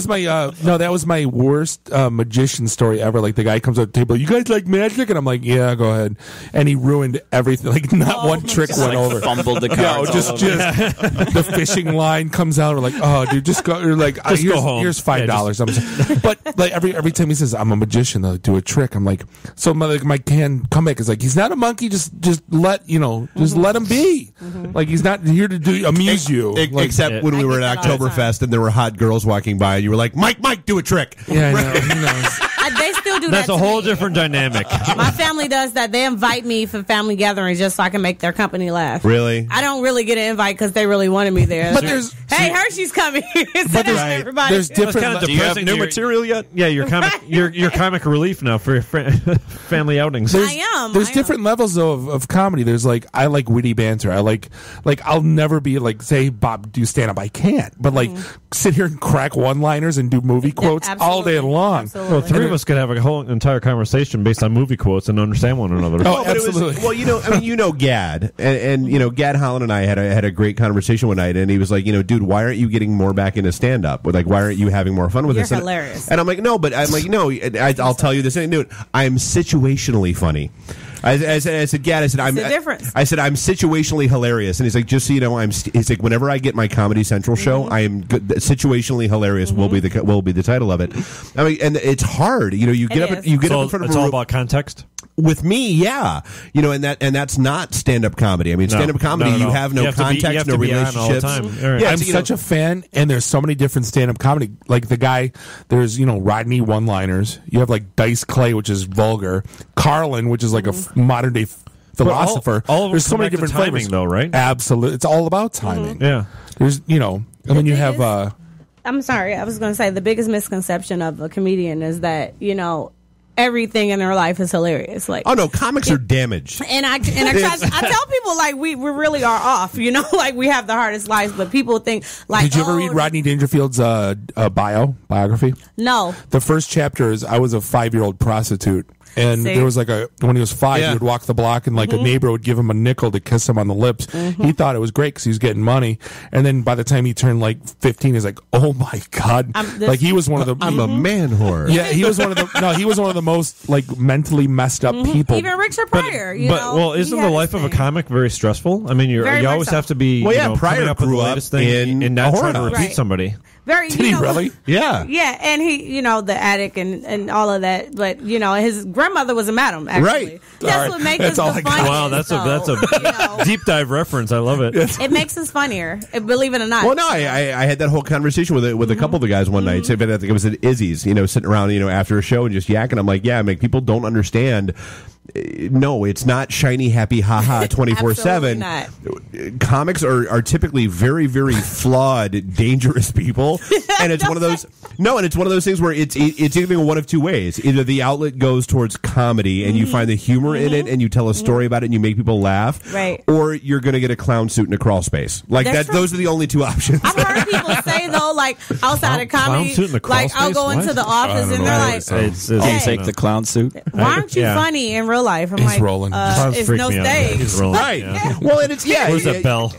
was my worst magician story ever. Like the guy comes up to the table, you guys like magic? And I'm like, yeah, go ahead. And he ruined everything. Like not one trick went over. Fumbled the cards. Just the fishing line comes out. We're like, oh, dude, just go. Or like, go home. Here's $5. But like every time he says, I'm a magician, they'll do a trick. I'm like, so my comeback is like, he's not a monkey. Just let him be. Mm-hmm. Like he's not here to amuse you. Except when we were at Oktoberfest and there were hot girls walking by, and you were like, Mike, do a trick. Yeah, I know. He knows. They still do That's that. That's a whole different dynamic. My family does that. They invite me for family gatherings just so I can make their company laugh. Really? I don't really get an invite because they really wanted me there. But hey, Hershey's coming. Everybody. There's different. Kind of do you have new material yet? Yeah, your comic relief now for family outings. There's different levels though of comedy. There's I like witty banter. I like I'll never be like, say, Bob, do stand up. I can't. But sit here and crack one-liners and do movie quotes all day long. Absolutely. Well, three of us could have a whole entire conversation based on movie quotes and understand one another. Oh, absolutely. Gad, and Gad Holland and I had a great conversation one night, and he was like, dude, why aren't you getting more back into stand up? Why aren't you having more fun with this? You're hilarious. And I'm like, no, I'll tell you this, dude, I'm situationally funny. I said, Gad, I'm situationally hilarious, and he's like, just so you know, he's like, whenever I get my Comedy Central show, I am situationally hilarious. Will be the title of it. I mean, and it's hard, you get up in front of it's all about context. With me, yeah, and that's not stand-up comedy. I mean, stand-up comedy, you have no context, no relationships. Yeah, I'm such a fan, and there's so many different stand-up comedy. Like the guy, there's Rodney one-liners. You have Dice Clay, which is vulgar. Carlin, which is like a modern day philosopher. All there's so many different timing, flavors, though, right? Absolutely, it's all about timing. Yeah, there's and then you have. I'm sorry, I was going to say the biggest misconception of a comedian is that everything in their life is hilarious. Oh no, comics are damaged. And I tell people we really are off. We have the hardest lives, but people think Did you ever read Rodney Dangerfield's biography? No. The first chapter is I was a 5-year-old prostitute. And there was when he was 5, he would walk the block and a neighbor would give him a nickel to kiss him on the lips. Mm-hmm. He thought it was great because he was getting money. And then by the time he turned 15, he's like, oh my God. He was one of the... I'm a man whore. Yeah, he was one of the... he was one of the most mentally messed up people. Even Richard Pryor, isn't the life of a comic very stressful? I mean, you always have to be Pryor coming up with the grew latest up thing and not trying to repeat Right. somebody. Did he really? Yeah. Yeah, and he, the attic and all of that. But, his grandma grandmother was a madam, actually. Right. That's what makes us the funniest. Wow, that's a deep dive reference. I love it. It makes us funnier, believe it or not. Well, no, I had that whole conversation with a couple of the guys one night. I think it was at Izzy's, sitting around, after a show and just yakking. I'm like, yeah, people don't understand. No, it's not shiny, happy, haha, 24/7. Comics are typically very, very flawed, dangerous people, and it's one of those. No, and it's one of those things where it's either one of two ways. Either the outlet goes towards comedy, and you find the humor in it, and you tell a story about it, and you make people laugh, right? Or you're going to get a clown suit and a crawl space. Like that. Those are the only two options. I've heard people say though, like outside of comedy, like I'll go into the office and they're like, "Can't take the clown suit." Why aren't you funny in real life? I'm like, rolling. It's no stage. Right. Well, and it's Where's that bell?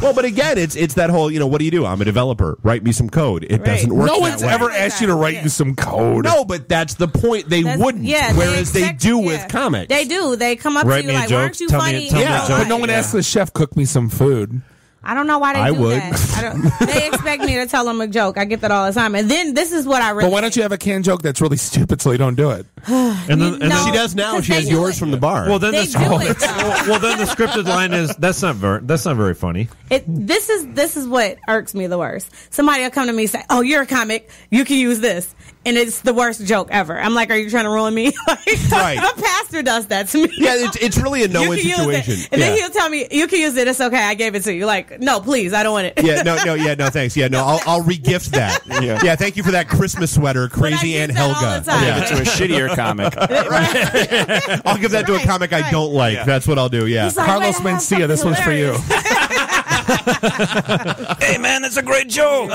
Well, but again, it's that whole. What do you do? I'm a developer. Write me some code. It doesn't work. No one's ever asked you to write you some code. No, but that's the point. They wouldn't. Yeah, whereas they do with comics. They do. They come up Write to me you a like, joke. "Why aren't you Tell me- funny?" tell me a joke. But no one asks the chef cook me some food. I don't know why they I do would. that. They expect me to tell them a joke. I get that all the time. And then this is what I really. But why don't you have a canned joke that's really stupid so you don't do it? And then she does now. She has yours from the bar. Well, then They the do it, though. well, then the scripted line is that's not very funny. This is what irks me the worst. Somebody will come to me and say, "Oh, you're a comic. You can use this." And it's the worst joke ever. I'm like, "Are you trying to ruin me?" Right. A pastor does that to me. Yeah, it's really a no-win situation. And then he'll tell me, "You can use it. It's okay. I gave it to you." Like, no, please, I don't want it. Yeah, no, thanks. Yeah, no, I'll regift that. Yeah, thank you for that Christmas sweater, Crazy Aunt Helga. I'll give it to a shittier comic. I'll give that to a comic I don't like. Yeah. That's what I'll do. Yeah, He's like, Carlos "Wait, I have Mencia, this one's for you. Hey man, that's a great joke.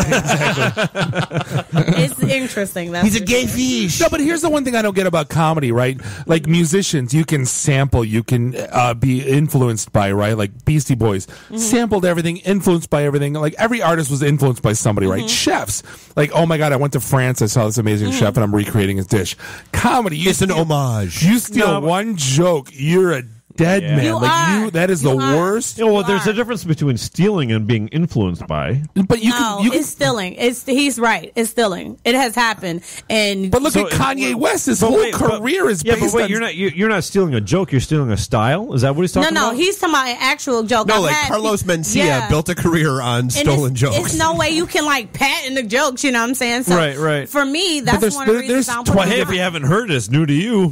It's interesting. That's he's a gay fish. No, but here's the one thing I don't get about comedy, right? Like musicians, you can sample, you can be influenced by, right? Like Beastie Boys sampled everything, influenced by everything. Like every artist was influenced by somebody, right? Chefs, like, oh my God, I went to France, I saw this amazing chef, and I'm recreating his dish. Comedy, it's an homage. You steal one joke, you're a dead man. That is the worst. Well, there's a difference between stealing and being influenced by. But it's stealing. He's right. It's stealing. It has happened. But look at Kanye West. His whole career is based on. You're not stealing a joke. You're stealing a style. Is that what he's talking about? No, he's talking about an actual joke. No, Carlos Mencia built a career on stolen jokes. It's no way you can patent the jokes. You know what I'm saying? So right. For me, that's one of the reasons I don't put if you haven't heard it, it's new to you.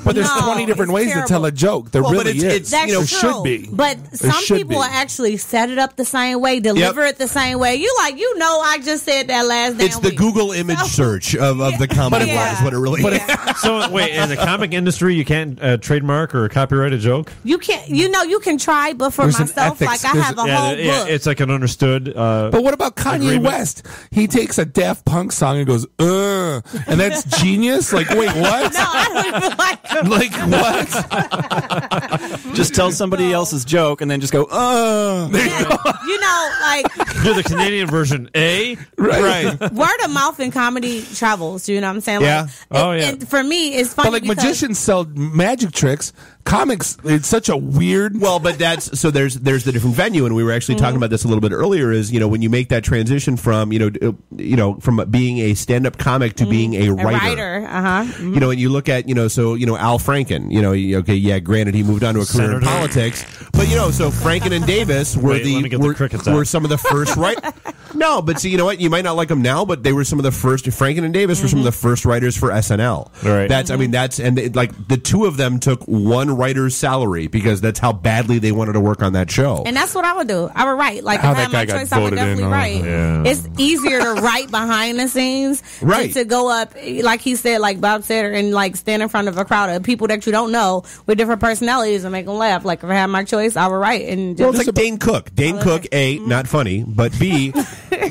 But there's 20 different ways to tell a joke. There really is. That's true. Should be. But some people actually set it up the same way, deliver it the same way. I just said that last It's the Google image search of the comedy is what it really is. So wait, in the comic industry, you can't trademark or copyright a joke? You can't. You can try, but for myself, I have a whole book. It's like an understood. But what about Kanye West? He takes a Daft Punk song and goes, and that's genius? Like, wait, what? No, I don't even like him. Like, what? Just tell somebody else's joke and then just go, do the Canadian version, right. Word of mouth in comedy travels. You know what I'm saying? Yeah. And for me, it's funny. But like magicians sell magic tricks. Comics, it's such a weird. Well, but there's the different venue, and we were actually talking about this a little bit earlier. Is when you make that transition from from being a stand-up comic to being a writer. And you look at Al Franken. Granted, he moved on to a career in politics, but so Franken and Davis were were some of the first No, but see, you know what? You might not like them now, but they were some of the first. Franken and Davis were some of the first writers for SNL. Right. The two of them took one writer's salary because that's how badly they wanted to work on that show. And that's what I would do. I would write. Like, if I had my choice, I would definitely write. Yeah. It's easier to write behind the scenes than to go up, like he said, like Bob said, and stand in front of a crowd of people that you don't know with different personalities and make them laugh. Like, if I had my choice, I would write. And it's like Dane Cook. Dane Cook, A, not funny, but B,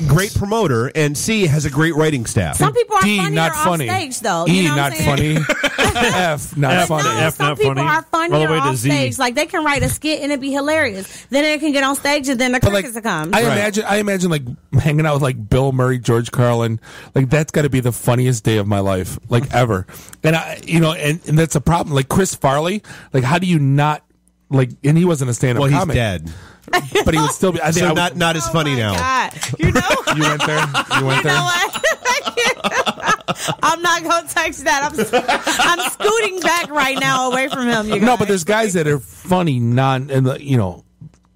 great promoter, and C, has a great writing staff. Some people are D, funnier not off funny. stage, though. E, You know not what I'm saying? funny. F, not funny. No, some people are All the funnier way to off Z. stage. Like, they can write a skit and it'd be hilarious. Then they can get on stage and then the crickets will come. I imagine like hanging out with like Bill Murray, George Carlin. Like, that's got to be the funniest day of my life, like ever. And and that's a problem. Like Chris Farley. Like, how do you not and he wasn't a stand-up Well, he's comic. dead. But he would still be. I think not as funny now. God. You know? You went there. You went there. What? I'm not gonna touch that. I'm scooting back right now away from him. You guys. No, but there's guys that are funny,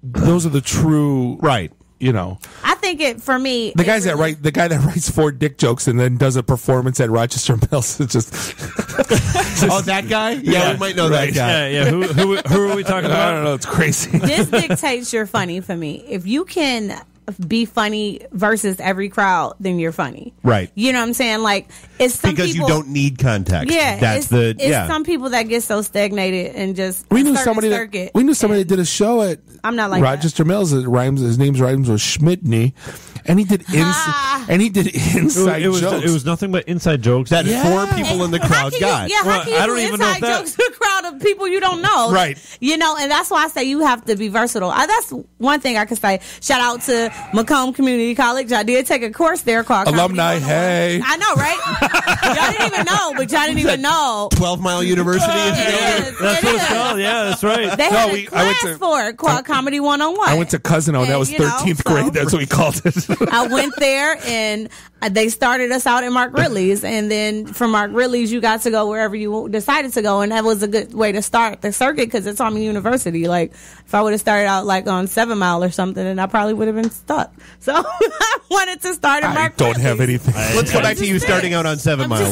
those are the true right. I think it for me. The guy that writes 4 dick jokes and then does a performance at Rochester Mills. It's just that guy. Yeah, we might know that guy. Yeah. Who are we talking about? I don't know. It's crazy. This dictates you're funny for me. If you can be funny versus every crowd, then you're funny. Right. You know what I'm saying? Like, it's some because people, you don't need context. Yeah, it's some people that get so stagnated and just we knew somebody that did a show at I'm not like Rochester Mills. His name rhymes with Schmidtney, and he did inside jokes. It was nothing but inside jokes that 4 people in the crowd got. How can you do inside jokes to a crowd of people you don't know? Right. And that's why I say you have to be versatile. That's one thing I could say. Shout out to Macomb Community College. I did take a course there called Alumni. Hey, I know, right? Y'all didn't even know, but y'all didn't even know. 12 Mile University. That's what it's called. Yeah, that's right. They had a class for it called Comedy 101. I went to Cousino. That was 13th grade. That's what we called it. I went there and they started us out at Mark Ridley's, and then from Mark Ridley's you got to go wherever you decided to go, and that was a good way to start the circuit because it's Army University. Like if I would have started out like on 7 Mile or something, then I probably would have been stuck. So I wanted to start at Mark Ridley's. Don't have anything. Let's go back to you starting out on 7 Mile.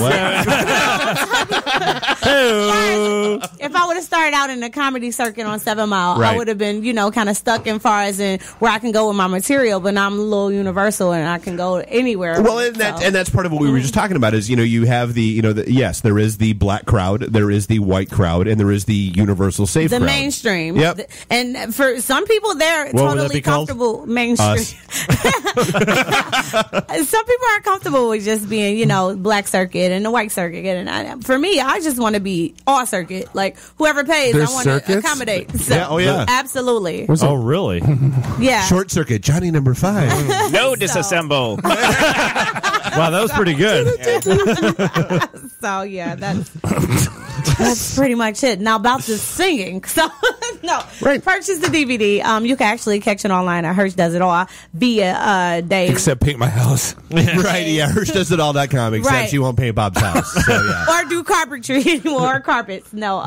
If I would have started out in the comedy circuit on 7 Mile, I would have been, kind of stuck in far as in where I can go with my material, but now I'm a little universal and I can go anywhere. Well, and that's part of what we were just talking about is, you have yes, there is the black crowd, there is the white crowd, and there is the univeral safe crowd. The mainstream. Yep. And for some people, they're totally comfortable. Mainstream. Some people are comfortable with just being, black circuit and the white circuit. And for me, I just want to be all circuit. Like, whoever pays, I want to accommodate. So, absolutely. Oh, really? Yeah. Short circuit, Johnny number 5. No disassemble. Wow, that was pretty good. So, yeah, that's pretty much it. Now, about the singing. So, purchase the DVD. You can actually catch it online at Hirsch Does It All via Dave. Except paint my house. Right, yeah. HirschDoesItAll.com, except you won't paint Bob's house. So, yeah. Or do carpentry or carpets. No.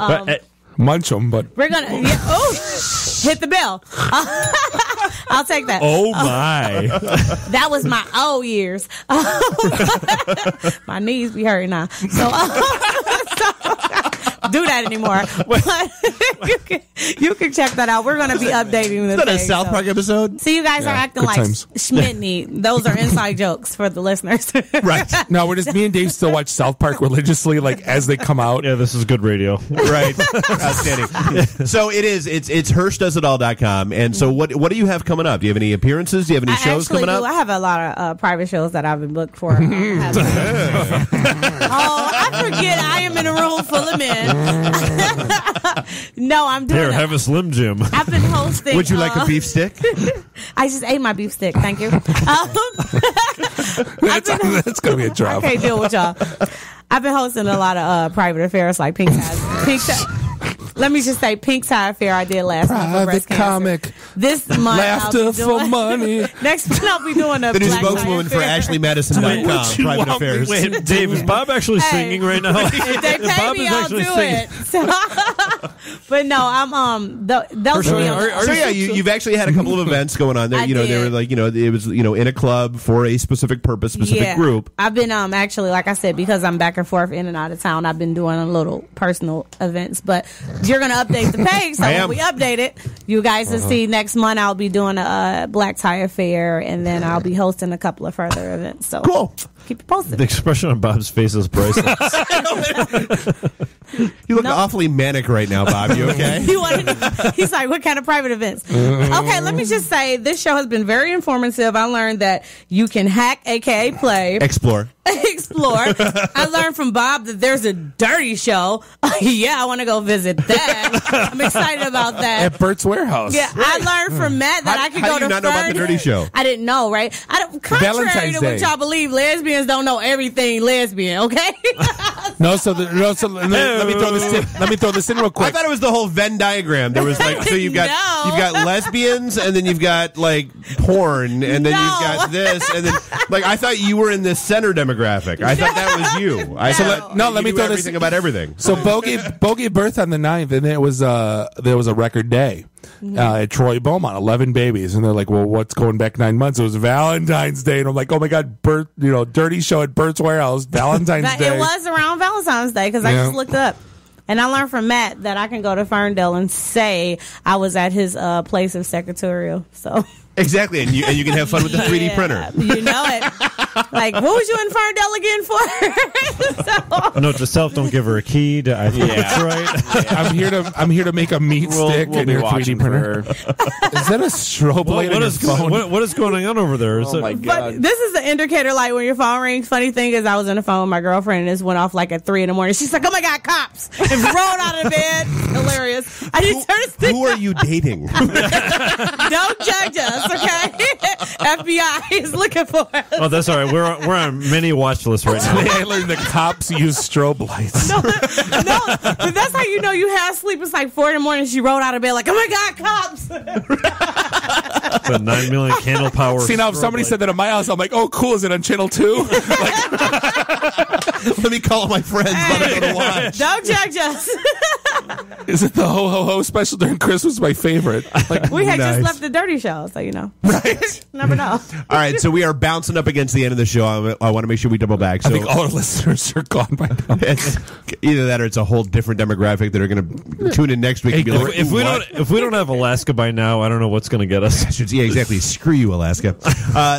Munch them, but we're gonna hit the bell. I'll take that. Oh my! That was my years. My knees be hurting now. So do that anymore. But you can check that out. We're going to be updating the thing. Is that a South Park episode? So you guys are acting like Schmitney. Those are inside jokes for the listeners. Right. No, me and Dave still watch South Park religiously, like as they come out. Yeah, this is good radio. Right. Outstanding. So it's HirschDoesItAll.com. And so what do you have coming up? Do you have any appearances? Do you have any shows coming up? I have a lot of private shows that I've been booked for. I forget I am in a room full of men. No, I'm doing Here, have a Slim Jim. I've been hosting. Would you like a beef stick? I just ate my beef stick. Thank you. That's going to be a drop. I can't deal with y'all. I've been hosting a lot of private affairs like Pink Tie. Let me just say, Pink Tie Affair I did last month for breast cancer. Comic. This month, Laughter for money. Next month, I'll be doing a the new spokeswoman for AshleyMadison.com. Private affairs. Wait, Dave, is Bob actually singing right now? If they pay me, I'll do it. So, but no, I'm those So yeah, you've actually had a couple of events going on there. They were like, it was in a club for a specific purpose, specific group. I've been actually, like I said, because I'm back and forth in and out of town, I've been doing a little personal events, but. You're going to update the page, so when we update it, you guys will see next month I'll be doing a Black Tie Affair, and then I'll be hosting a couple of further events. So cool. Keep it posted. The expression on Bob's face is priceless. You look awfully manic right now, Bob. You okay? He's like, what kind of private events? Okay, let me just say, this show has been very informative. I learned that you can hack, a.k.a. play. Explore. I learned from Bob that there's a dirty show. Yeah, I want to go visit that. I'm excited about that. At Bert's Warehouse. Yeah, right. I learned from Matt that I could go to. How do you not know about the dirty show? I didn't know, right? Contrary Valentine's to Day. what y'all believe, lesbians don't know everything lesbian. Okay. Let me throw this in real quick. I thought it was the whole Venn diagram. There was like, so you've got lesbians, and then you've got like porn, and then you've got this, and then like I thought you were in this center demographic. I thought that was you. Let me throw this about everything. So Bo gave birth on the 9th, and there was a record day. At Troy Beaumont, 11 babies, and they're like, "Well, what's going back 9 months?" It was Valentine's Day, and I'm like, "Oh my god, Bert! Dirty Show at Bert's Warehouse, Valentine's Day." It was around Valentine's Day because I just looked up, and I learned from Matt that I can go to Ferndale and say I was at his place of secretarial. So exactly, and you can have fun with the 3D printer. You know it. Like, what was you in Ferndale again for? Note to self: don't give her a key. I think that's right. I'm here to make a meat stick in your 3D printer. Is that a strobe light on your phone? What is going on over there? My God. But this is the indicator light when your phone rings. Funny thing is, I was on the phone with my girlfriend, and this went off like at 3 a.m. She's like, "Oh my god, cops!" And rolled out of bed. Hilarious. I just turned to who are you dating? Don't judge us, okay? FBI is looking for us. Oh, that's all right. We're on many watch lists right now. Today I learned the cops use strobe lights. No, but that's how you know you have sleep. It's like 4 a.m. She rolled out of bed like, "Oh my god, cops!" The 9 million candle power. See, now if somebody said that at my house, I'm like, "Oh, cool. Is it on channel 2?" Let me call my friends. Let them go to watch. Don't judge us. Is it the ho ho ho special during Christmas? My favorite. Like, we had just left the Dirty Show, so you know. Right. Never know. All right, so we are bouncing up against the end of the show. I want to make sure we double back. So I think all our listeners are gone by now. Either that or it's a whole different demographic that are going to tune in next week and be like, if we don't have Alaska by now, I don't know what's going to get us. Yeah, exactly. Screw you, Alaska.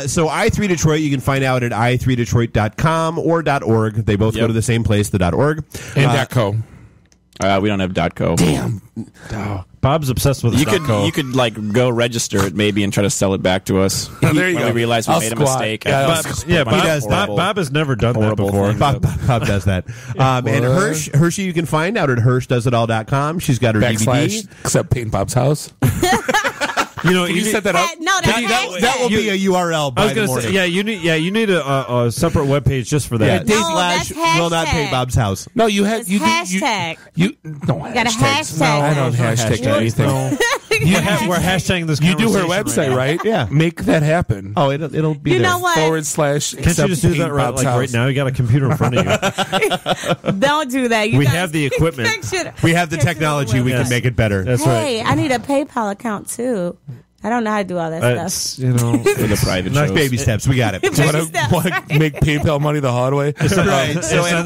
So I3 Detroit, you can find out at i3detroit.com or .org. They both go to the same place, the .org. And .co. We don't have .co. Damn. Bob's obsessed with You could like go register it maybe and try to sell it back to us. There you when go. we realize we made a mistake. Bob has never done that before. Bob does that. And Hershey you can find out at HershDoesItAll.com. She's got her DVD. Except Peyton Bob's house. You set that up. That will be a URL by the morning. You need a separate webpage just for that. Will not pay Bob's house. No, you had hashtag. You got a hashtag. No, I don't hashtag anything. We're hashtagging this. You do her website, right? Yeah, make that happen. Oh, it'll be you there. know what? /. Can't you just do that right now? You got a computer in front of you. Don't do that. We have the equipment. We have the technology. We can make it better. That's right. Hey, I need a PayPal account too. I don't know how to do all that stuff. For the private shows. Baby steps. We got it. Want to make PayPal money the hard way? Right. So, and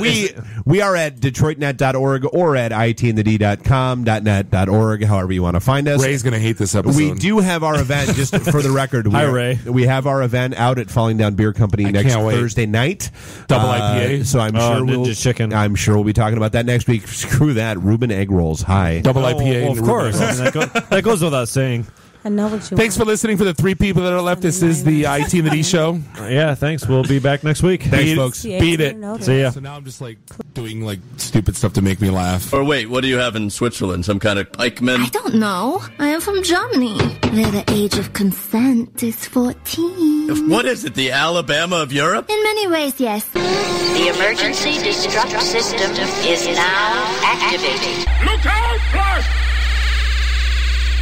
we are at DetroitNet.org or at itandthed.com, .net.org, however you want to find us. Ray's going to hate this episode. We do have our event, just for the record. Hi, Ray. We have our event out at Falling Down Beer Company next Thursday night. Double IPA. So I'm sure we'll be talking about that next week. Screw that. Reuben egg rolls. Hi. Double IPA. Well, of course. That goes without saying. I know what you Thanks for listening for the 3 people that are left. This is the IT and the D show. Yeah, thanks. We'll be back next week. Thanks, folks. Beat it. See ya. So now I'm just like doing like stupid stuff to make me laugh. Or wait, what do you have in Switzerland? Some kind of pikemen? I don't know. I am from Germany, where the age of consent is 14. What is it, the Alabama of Europe? In many ways, yes. The emergency destruct system is now activated. Look out, Flash!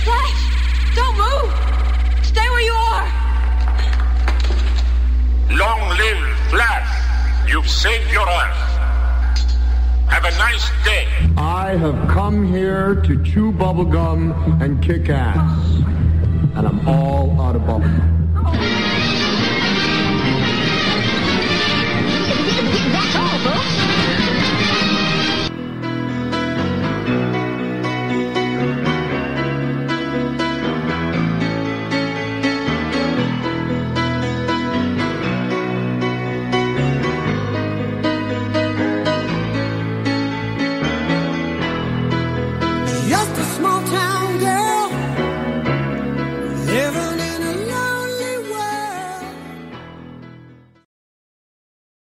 Flash! Don't move! Stay where you are! Long live Flash! You've saved your Earth. Have a nice day. I have come here to chew bubblegum and kick ass. And I'm all out of bubblegum.